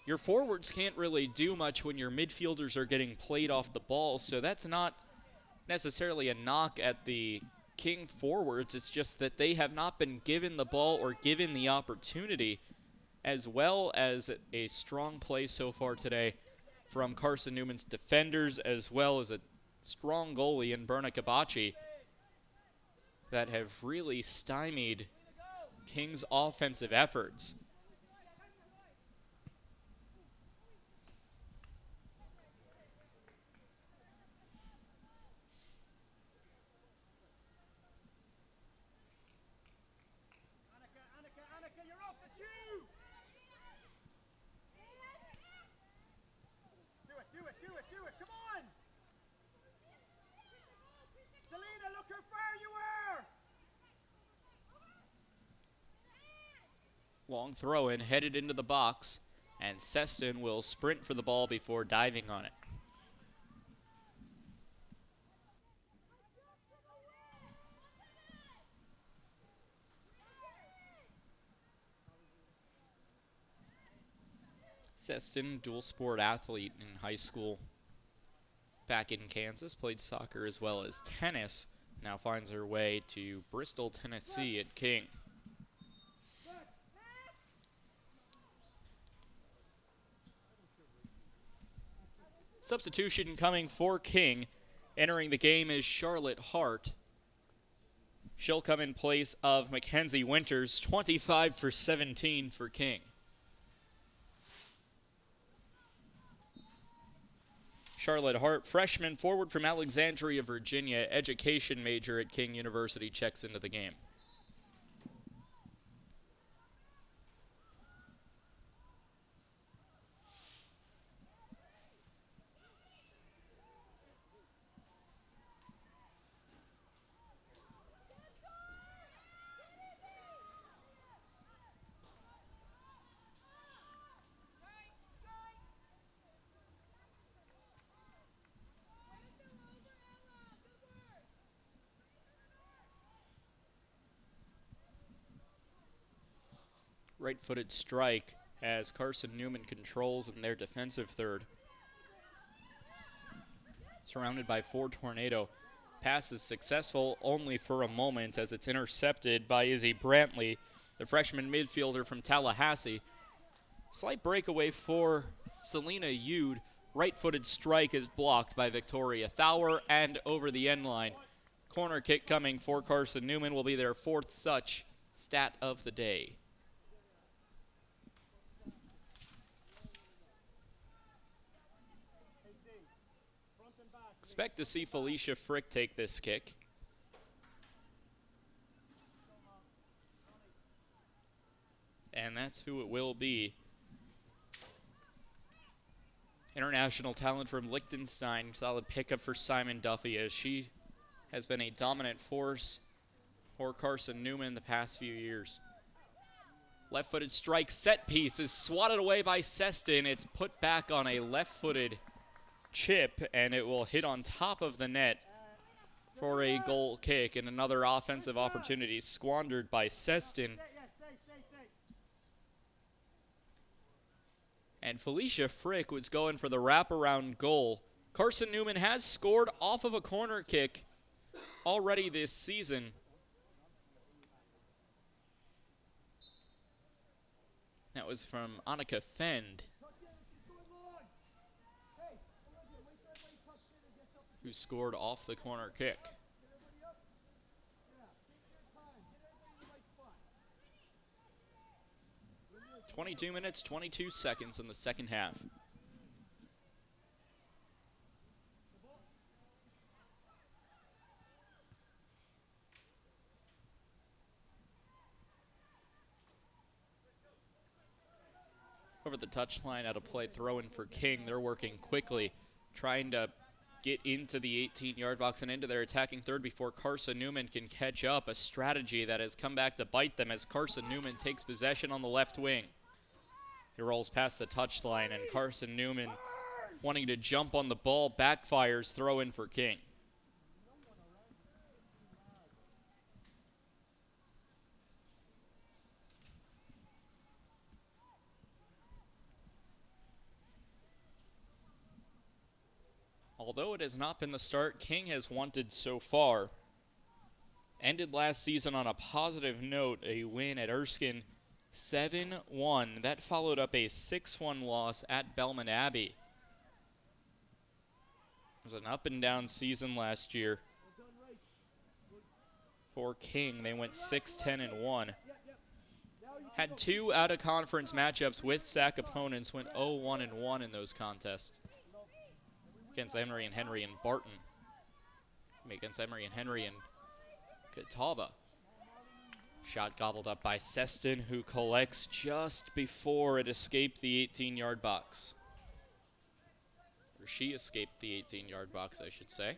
Your forwards can't really do much when your midfielders are getting played off the ball, so that's not necessarily a knock at the King forwards. It's just that they have not been given the ball or given the opportunity, as well as a strong play so far today from Carson-Newman's defenders, as well as a strong goalie in Berna Kabachi, that have really stymied King's offensive efforts. Annika, you're off the tube! Do it, come on! Selena, look how far you were! Long throw in, headed into the box, and Seston will sprint for the ball before diving on it. Seston, dual sport athlete in high school. Back in Kansas, played soccer as well as tennis. Now finds her way to Bristol, Tennessee at King. Substitution coming for King. Entering the game is Charlotte Hart. She'll come in place of Mackenzie Winters, 25 for 17 for King. Charlotte Hart, freshman forward from Alexandria, Virginia, education major at King University, checks into the game. Right-footed strike as Carson-Newman controls in their defensive third. Surrounded by 4 Tornado. Pass is successful only for a moment as it's intercepted by Izzy Brantley, the freshman midfielder from Tallahassee. Slight breakaway for Selena Yude. Right-footed strike is blocked by Victoria Thawer and over the end line. Corner kick coming for Carson-Newman will be their 4th such stat of the day. Expect to see Felicia Frick take this kick. And that's who it will be. International talent from Liechtenstein. Solid pickup for Simon Duffy as she has been a dominant force for Carson-Newman the past few years. Left-footed strike set piece is swatted away by Seston. It's put back on a left-footed chip, and it will hit on top of the net for a goal kick, and another offensive opportunity squandered by Seston. And Felicia Frick was going for the wraparound goal. Carson-Newman has scored off of a corner kick already this season. That was from Annika Fend, who scored off the corner kick. 22 minutes, 22 seconds in the second half. Over the touchline, out of play, throw in for King. They're working quickly, trying to get into the 18-yard box and into their attacking third before Carson-Newman can catch up. A strategy that has come back to bite them as Carson-Newman takes possession on the left wing. He rolls past the touchline, and Carson-Newman, wanting to jump on the ball, backfires, throw in for King. Although it has not been the start King has wanted so far, ended last season on a positive note, a win at Erskine 7-1. That followed up a 6-1 loss at Belmont Abbey. was an up and down season last year for King. They went 6-10-1. Had 2 out-of-conference matchups with SAC opponents, went 0-1-1 in those contests. Against Emory and Henry and Barton. Against Emory and Henry and Catawba. Shot gobbled up by Seston, who collects just before it escaped the 18-yard box. Or she escaped the 18-yard box, I should say.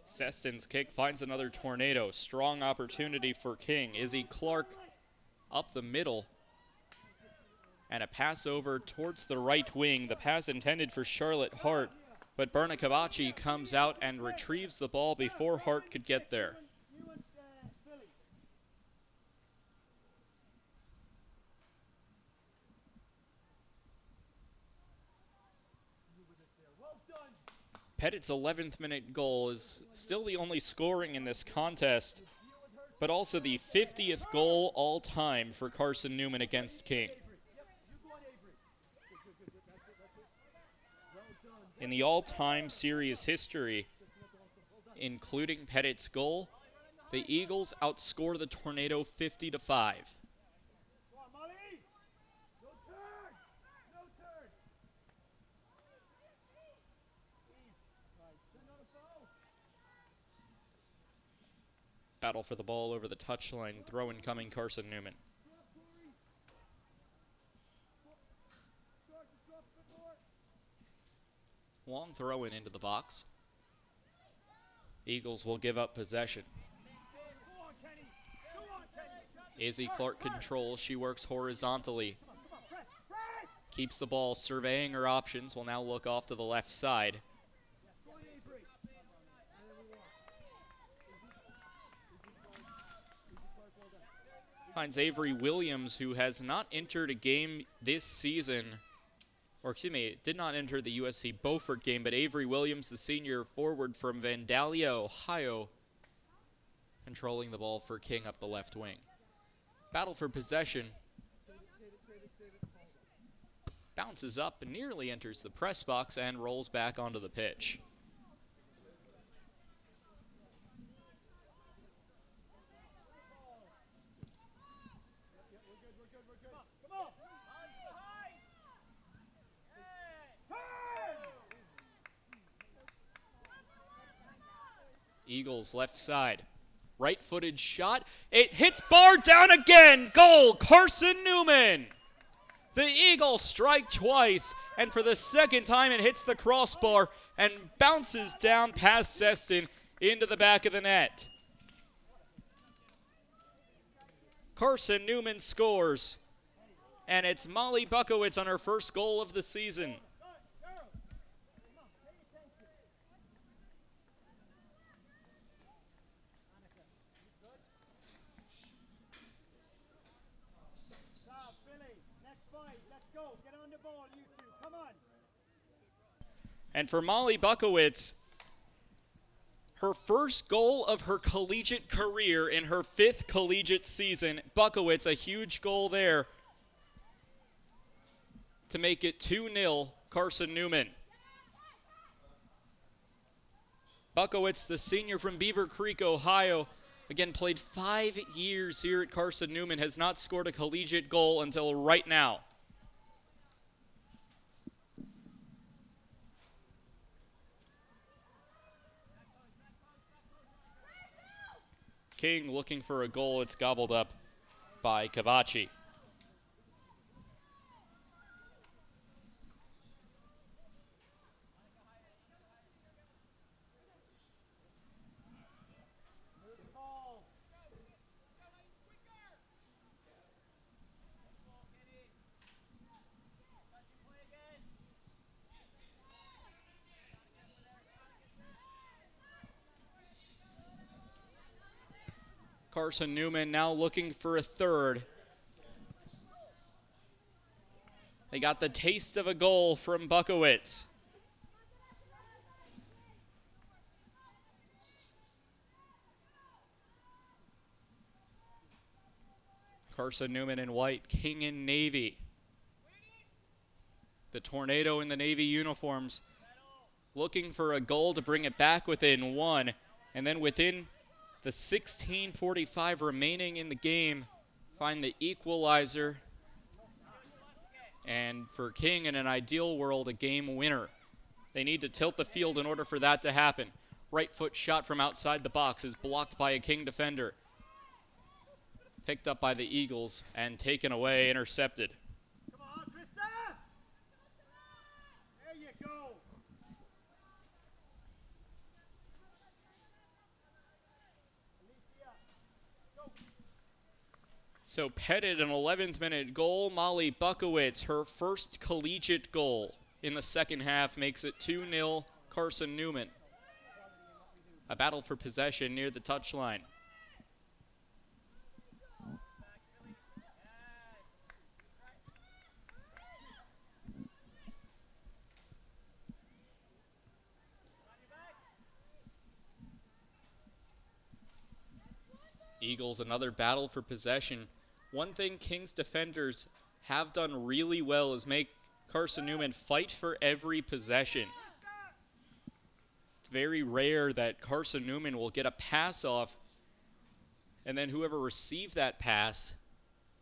Seston's kick finds another tornado. Strong opportunity for King. Izzy Clark up the middle. And a pass over towards the right wing. The pass intended for Charlotte Hart, but Berna Kabachi comes out and retrieves the ball before Hart could get there. Pettit's 11th minute goal is still the only scoring in this contest, but also the 50th goal all time for Carson-Newman against King. In the all-time series history, including Pettit's goal, the Eagles outscore the Tornado 50-5. Battle for the ball over the touchline. Throw incoming Carson-Newman. Long throw in into the box. Eagles will give up possession. Izzy Clark controls. She works horizontally. Keeps the ball, surveying her options. Will now look off to the left side. Finds Avery Williams, who has not entered a game this season, or excuse me, did not enter the USC Beaufort game, but Avery Williams, the senior forward from Vandalia, Ohio, controlling the ball for King up the left wing. Battle for possession. Bounces up and nearly enters the press box and rolls back onto the pitch. Eagles left side. Right-footed shot. It hits bar down again. Goal, Carson-Newman. The Eagles strike twice, and for the second time it hits the crossbar and bounces down past Seston into the back of the net. Carson-Newman scores, and it's Molly Buckowitz on her first goal of the season. And for Molly Buckowitz, her first goal of her collegiate career in her 5th collegiate season. Buckowitz, a huge goal there to make it 2-0 Carson-Newman. Buckowitz, the senior from Beaver Creek, Ohio, again played 5 years here at Carson-Newman, has not scored a collegiate goal until right now. King looking for a goal. It's gobbled up by Kabachi. Carson-Newman now looking for a third. They got the taste of a goal from Buckowitz. Carson-Newman in white, King in navy. The Tornado in the navy uniforms looking for a goal to bring it back within one. And then within the 16:45 remaining in the game, find the equalizer. And for King, in an ideal world, a game winner. They need to tilt the field in order for that to happen. Right foot shot from outside the box is blocked by a King defender. Picked up by the Eagles and taken away, intercepted. Come on, Krista! There you go. Alicia, go. So Pettit, an 11th minute goal. Molly Buckowitz, her first collegiate goal in the second half, makes it 2-0 Carson-Newman. A battle for possession near the touchline. Eagles, another battle for possession. One thing Kings defenders have done really well is make Carson-Newman fight for every possession. It's very rare that Carson-Newman will get a pass off and then whoever received that pass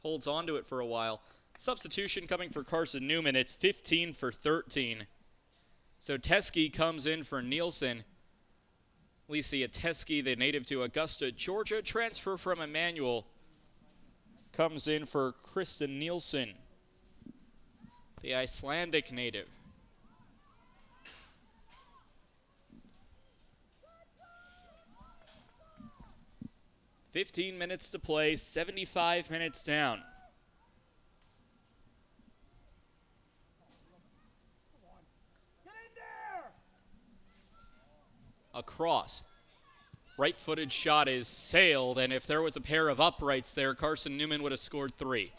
holds on to it for a while. Substitution coming for Carson-Newman. It's 15 for 13. So Teskey comes in for Nielsen. Alicia Teskey, the native to Augusta, Georgia, transfer from Emmanuel, comes in for Kristen Nielsen, the Icelandic native. "15 minutes to play, 75 minutes down. Get in there! A cross. Right-footed shot is sailed, and if there was a pair of uprights there, Carson-Newman would have scored 3.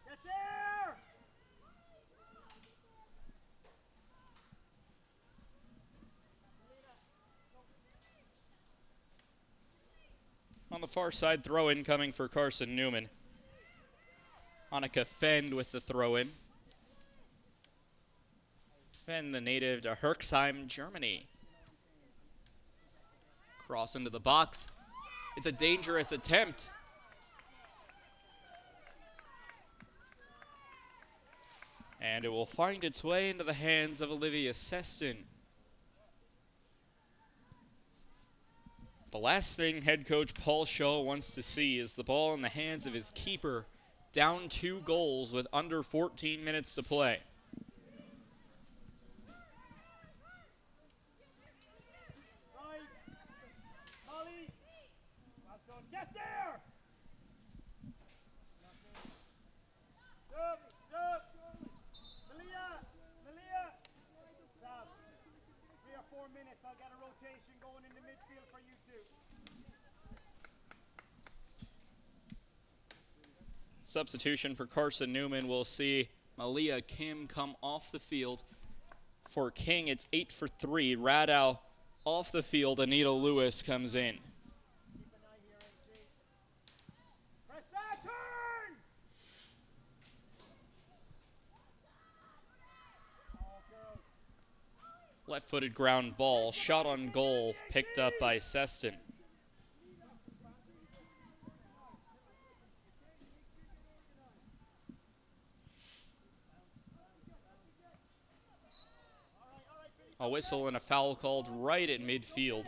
Get there! On the far side, throw-in coming for Carson-Newman. Annika Fend with the throw-in. Fend, the native to Herxheim, Germany. Cross into the box. It's a dangerous attempt. And it will find its way into the hands of Olivia Seston. The last thing head coach Paul Shaw wants to see is the ball in the hands of his keeper, down 2 goals with under 14 minutes to play. Right. Molly. Well done. Get there! Up. Malia. Stop. 3 or 4 minutes. I'll get a rotation going in the midfield for you two. Substitution for Carson-Newman. We'll see Malia Kim come off the field. For King, it's 8 for 3. Radow off the field. Anita Lewis comes in. Keep an eye here, AC. Press that turn! Oh, girls. Left-footed ground ball. Shot on goal. Picked up by Seston. A whistle and a foul called right at midfield.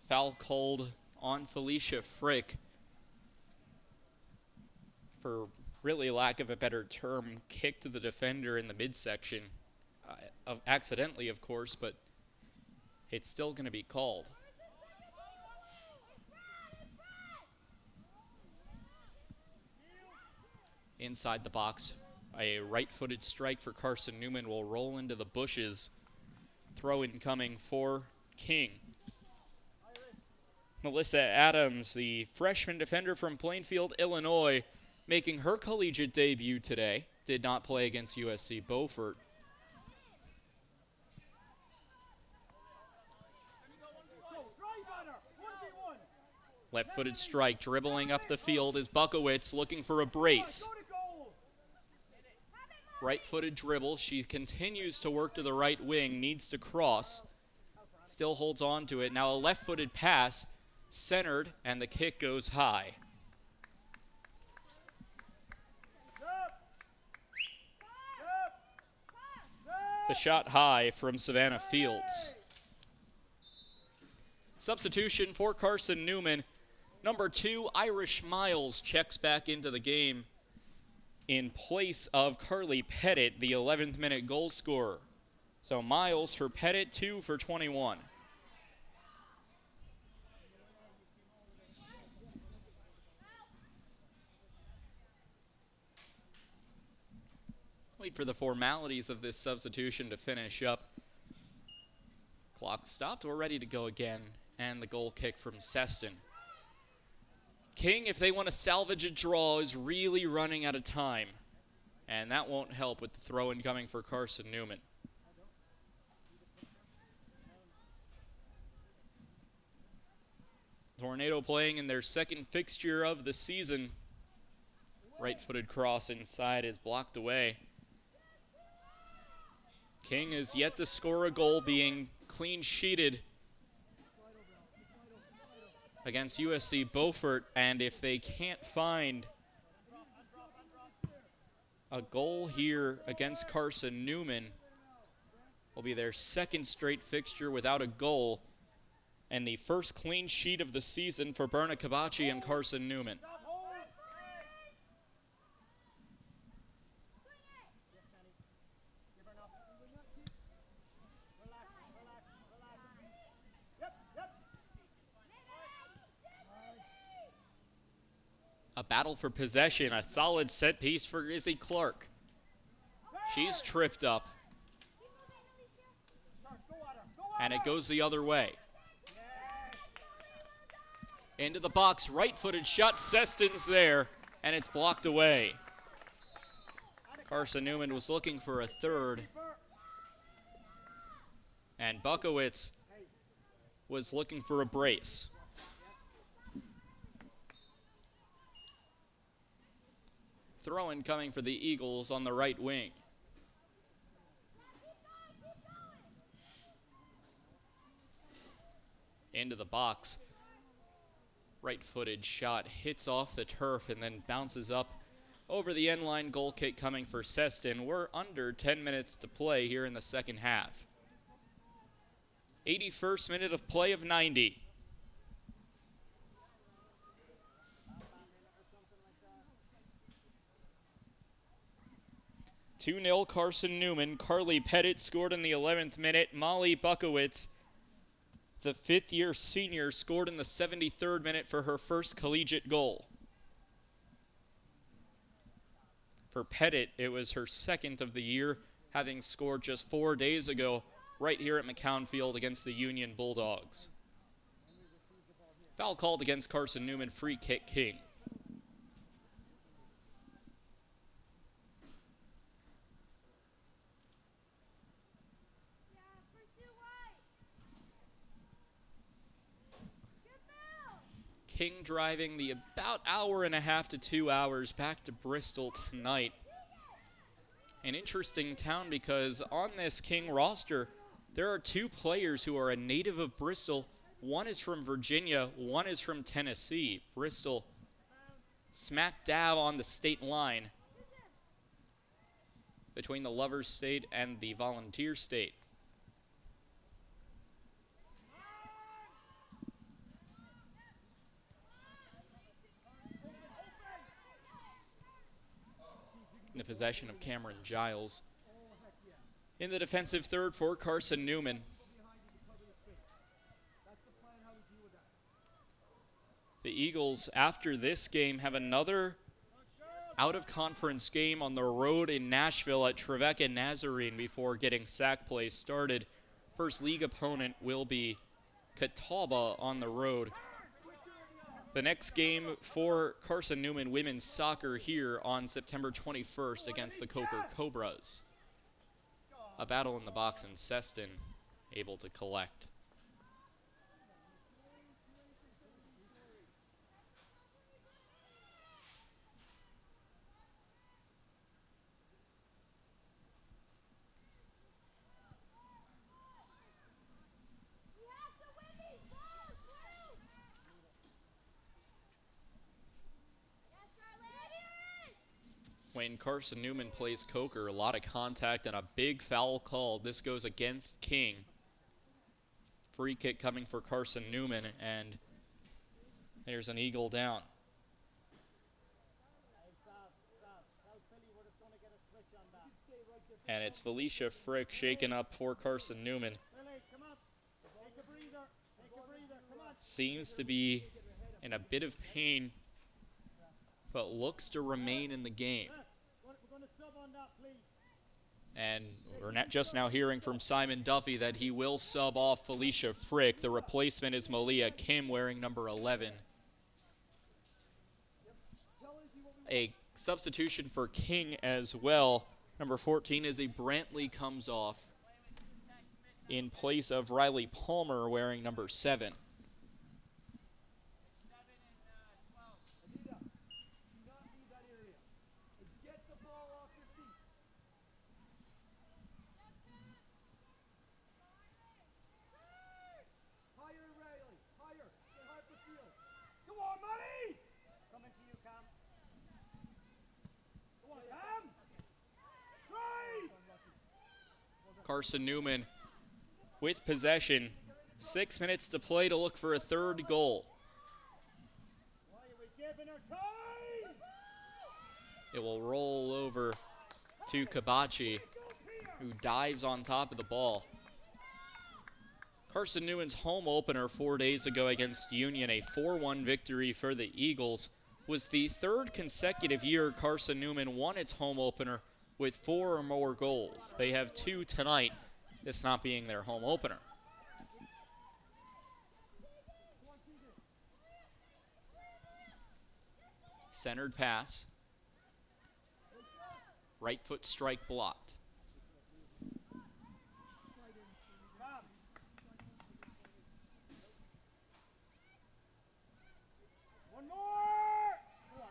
Foul called on Felicia Frick for really lack of a better term, kicked the defender in the midsection. Accidentally, of course, but it's still going to be called. Inside the box, a right-footed strike for Carson-Newman will roll into the bushes. Throw-in coming for King. Melissa Adams, the freshman defender from Plainfield, Illinois, making her collegiate debut today. Did not play against USC Beaufort. Left-footed strike, dribbling up the field is Buckowitz looking for a brace. Right-footed dribble, she continues to work to the right wing, needs to cross. Still holds on to it. Now a left-footed pass, centered, and the kick goes high. The shot high from Savannah Fields. Substitution for Carson-Newman. Number 2, Irish Miles checks back into the game in place of Carly Pettit, the 11th minute goal scorer. So Miles for Pettit, 2 for 21. Wait for the formalities of this substitution to finish up. Clock stopped, we're ready to go again, and the goal kick from Seston. King, if they want to salvage a draw, is really running out of time. And that won't help with the throw-in coming for Carson-Newman. Tornado playing in their second fixture of the season. Right-footed cross inside is blocked away. King is yet to score a goal, being clean-sheeted against USC Beaufort, and if they can't find a goal here against Carson-Newman, will be their second straight fixture without a goal, and the first clean sheet of the season for Berna Kabachi and Carson-Newman. A battle for possession, a solid set piece for Izzy Clark. She's tripped up. And it goes the other way. Into the box, right-footed shot, Seston's there, and it's blocked away. Carson-Newman was looking for a third. And Buckowitz was looking for a brace. Throw-in coming for the Eagles on the right wing. Into the box. Right-footed shot hits off the turf and then bounces up over the end line. Goal kick coming for Seston. We're under 10 minutes to play here in the second half. 81st minute of play of 90. (2-0) Carson-Newman. Carly Pettit scored in the 11th minute. Molly Buckowitz, the fifth-year senior, scored in the 73rd minute for her first collegiate goal. For Pettit, it was her second of the year, having scored just 4 days ago right here at McCown Field against the Union Bulldogs. Foul called against Carson-Newman, free kick King. King driving the about hour and a half to 2 hours back to Bristol tonight. An interesting town because on this King roster, there are 2 players who are a native of Bristol. One is from Virginia, one is from Tennessee. Bristol smack dab on the state line between the Lovers State and the Volunteer State. In the possession of Cameron Giles. In the defensive third for Carson-Newman. The Eagles, after this game, have another out-of-conference game on the road in Nashville at Trevecca Nazarene before getting sack play started. First league opponent will be Catawba on the road The next game for Carson-Newman women's soccer here on September 21st against the Coker Cobras. A battle in the box, and Seston able to collect. When Carson-Newman plays Coker, a lot of contact and a big foul call. This goes against King. Free kick coming for Carson-Newman, and there's an Eagle down. And it's Felicia Frick shaken up for Carson-Newman. Seems to be in a bit of pain, but looks to remain in the game. And we're just now hearing from Simon Duffy that he will sub off Felicia Frick. The replacement is Malia Kim wearing number 11. A substitution for King as well. Number 14 is a Brantley comes off in place of Riley Palmer wearing number 7. Carson-Newman with possession. 6 minutes to play to look for a third goal. It will roll over to Kabachi, who dives on top of the ball. Carson-Newman's home opener 4 days ago against Union, a 4-1 victory for the Eagles, was the third consecutive year Carson-Newman won its home opener with 4 or more goals. They have 2 tonight, this not being their home opener. Centered pass. Right foot strike blocked.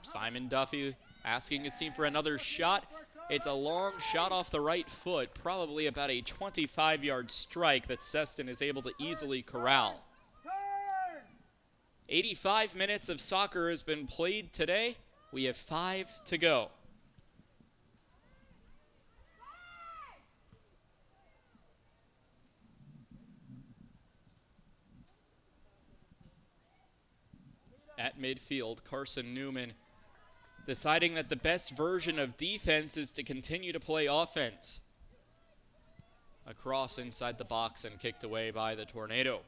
Simon Duffy asking his team for another shot. It's a long shot off the right foot, probably about a 25-yard strike that Seston is able to easily corral. 85 minutes of soccer has been played today. We have 5 to go. At midfield, Carson-Newman deciding that the best version of defense is to continue to play offense. A cross inside the box and kicked away by the Tornado.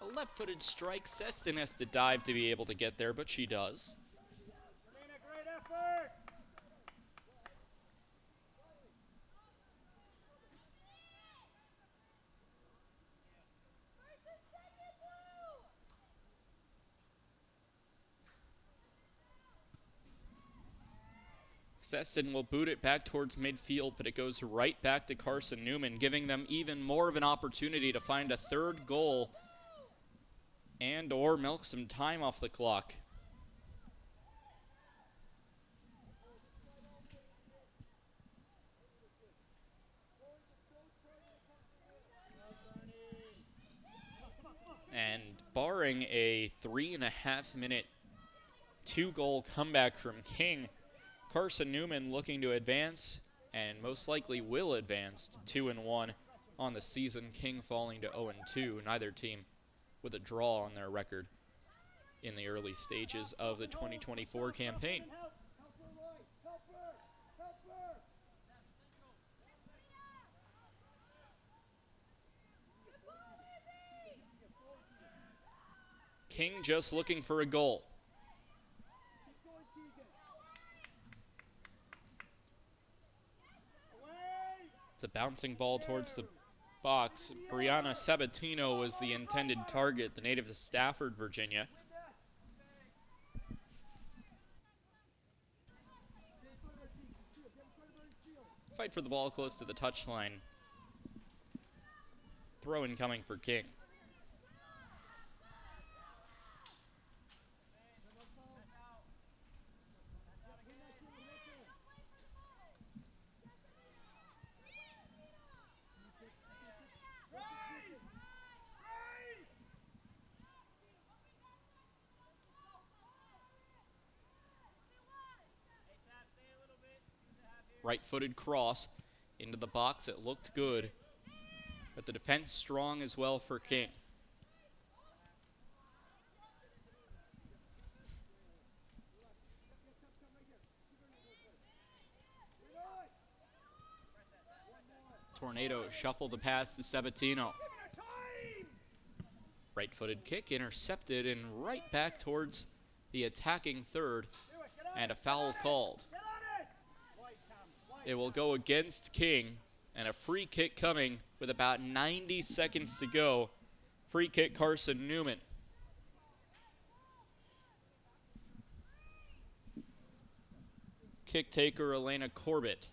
A left-footed strike. Seston has to dive to be able to get there, but she does. Seston will boot it back towards midfield, but it goes right back to Carson-Newman, giving them even more of an opportunity to find a third goal and or milk some time off the clock. And barring a 3.5-minute 2-goal comeback from King, Carson-Newman looking to advance and most likely will advance to 2-1 on the season. King falling to 0-2. Neither team with a draw on their record in the early stages of the 2024 campaign. King just looking for a goal. Keep going, Keegan. Away! It's a bouncing ball towards the box. Brianna Sabatino was the intended target, the native of Stafford, Virginia. Win that. Stay in front of our team. Shield. Get in front of our shield. Fight for the ball close to the touchline. Throw incoming for King. Right-footed cross into the box. It looked good, but the defense strong as well for King. Tornado shuffle the pass to Sabatino. Right-footed kick intercepted and right back towards the attacking third, and a foul called. Get on it! Wide, Cam. Wide. It will go against King, and a free kick coming with about 90 seconds to go. Free kick Carson-Newman. Kick taker Elena Corbett.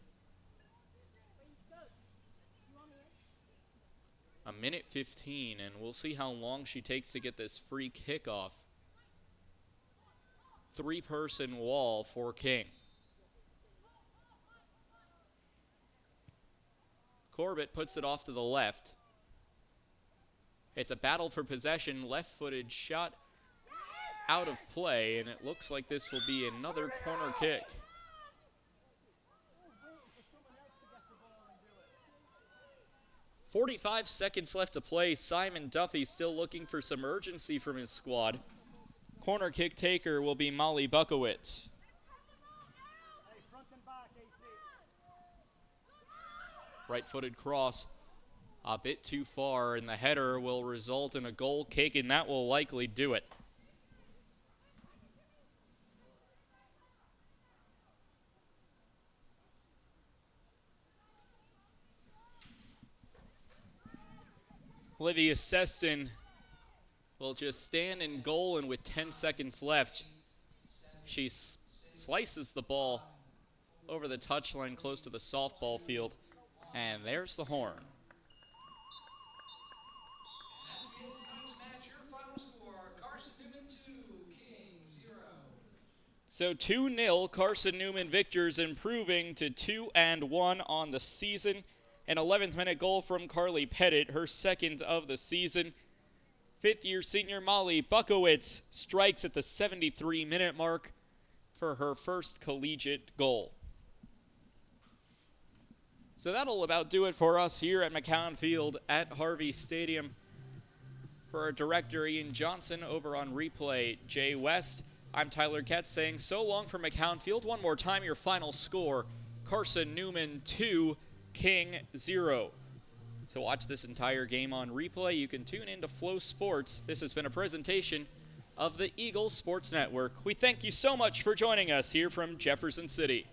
A minute 15, and we'll see how long she takes to get this free kick off. Three-person wall for King. Corbett puts it off to the left. It's a battle for possession. Left-footed shot out of play, and it looks like this will be another corner kick. 45 seconds left to play. Simon Duffy still looking for some urgency from his squad. Corner kick taker will be Molly Buckowitz. Hey, front and back, AC. Right-footed cross a bit too far, and the header will result in a goal kick, and that will likely do it. Olivia Seston will just stand in goal, and with 10 seconds left, she slices the ball over the touchline close to the softball field, and there's the horn. That's the end of tonight's match. Your final score, Carson-Newman 2, King 0. So 2-0, Carson-Newman victors, improving to 2-1 on the season. An 11th minute goal from Carly Pettit, her second of the season. Fifth-year senior Molly Buckowitz strikes at the 73-minute mark for her first collegiate goal. So that'll about do it for us here at McCown Field at Harvey Stadium. For our director Ian Johnson, over on replay Jay West, I'm Tyler Katz saying so long from McCown Field. One more time, your final score, Carson-Newman 2, King 0. To watch this entire game on replay, you can tune into Flow Sports. This has been a presentation of the Eagle Sports Network. We thank you so much for joining us here from Jefferson City.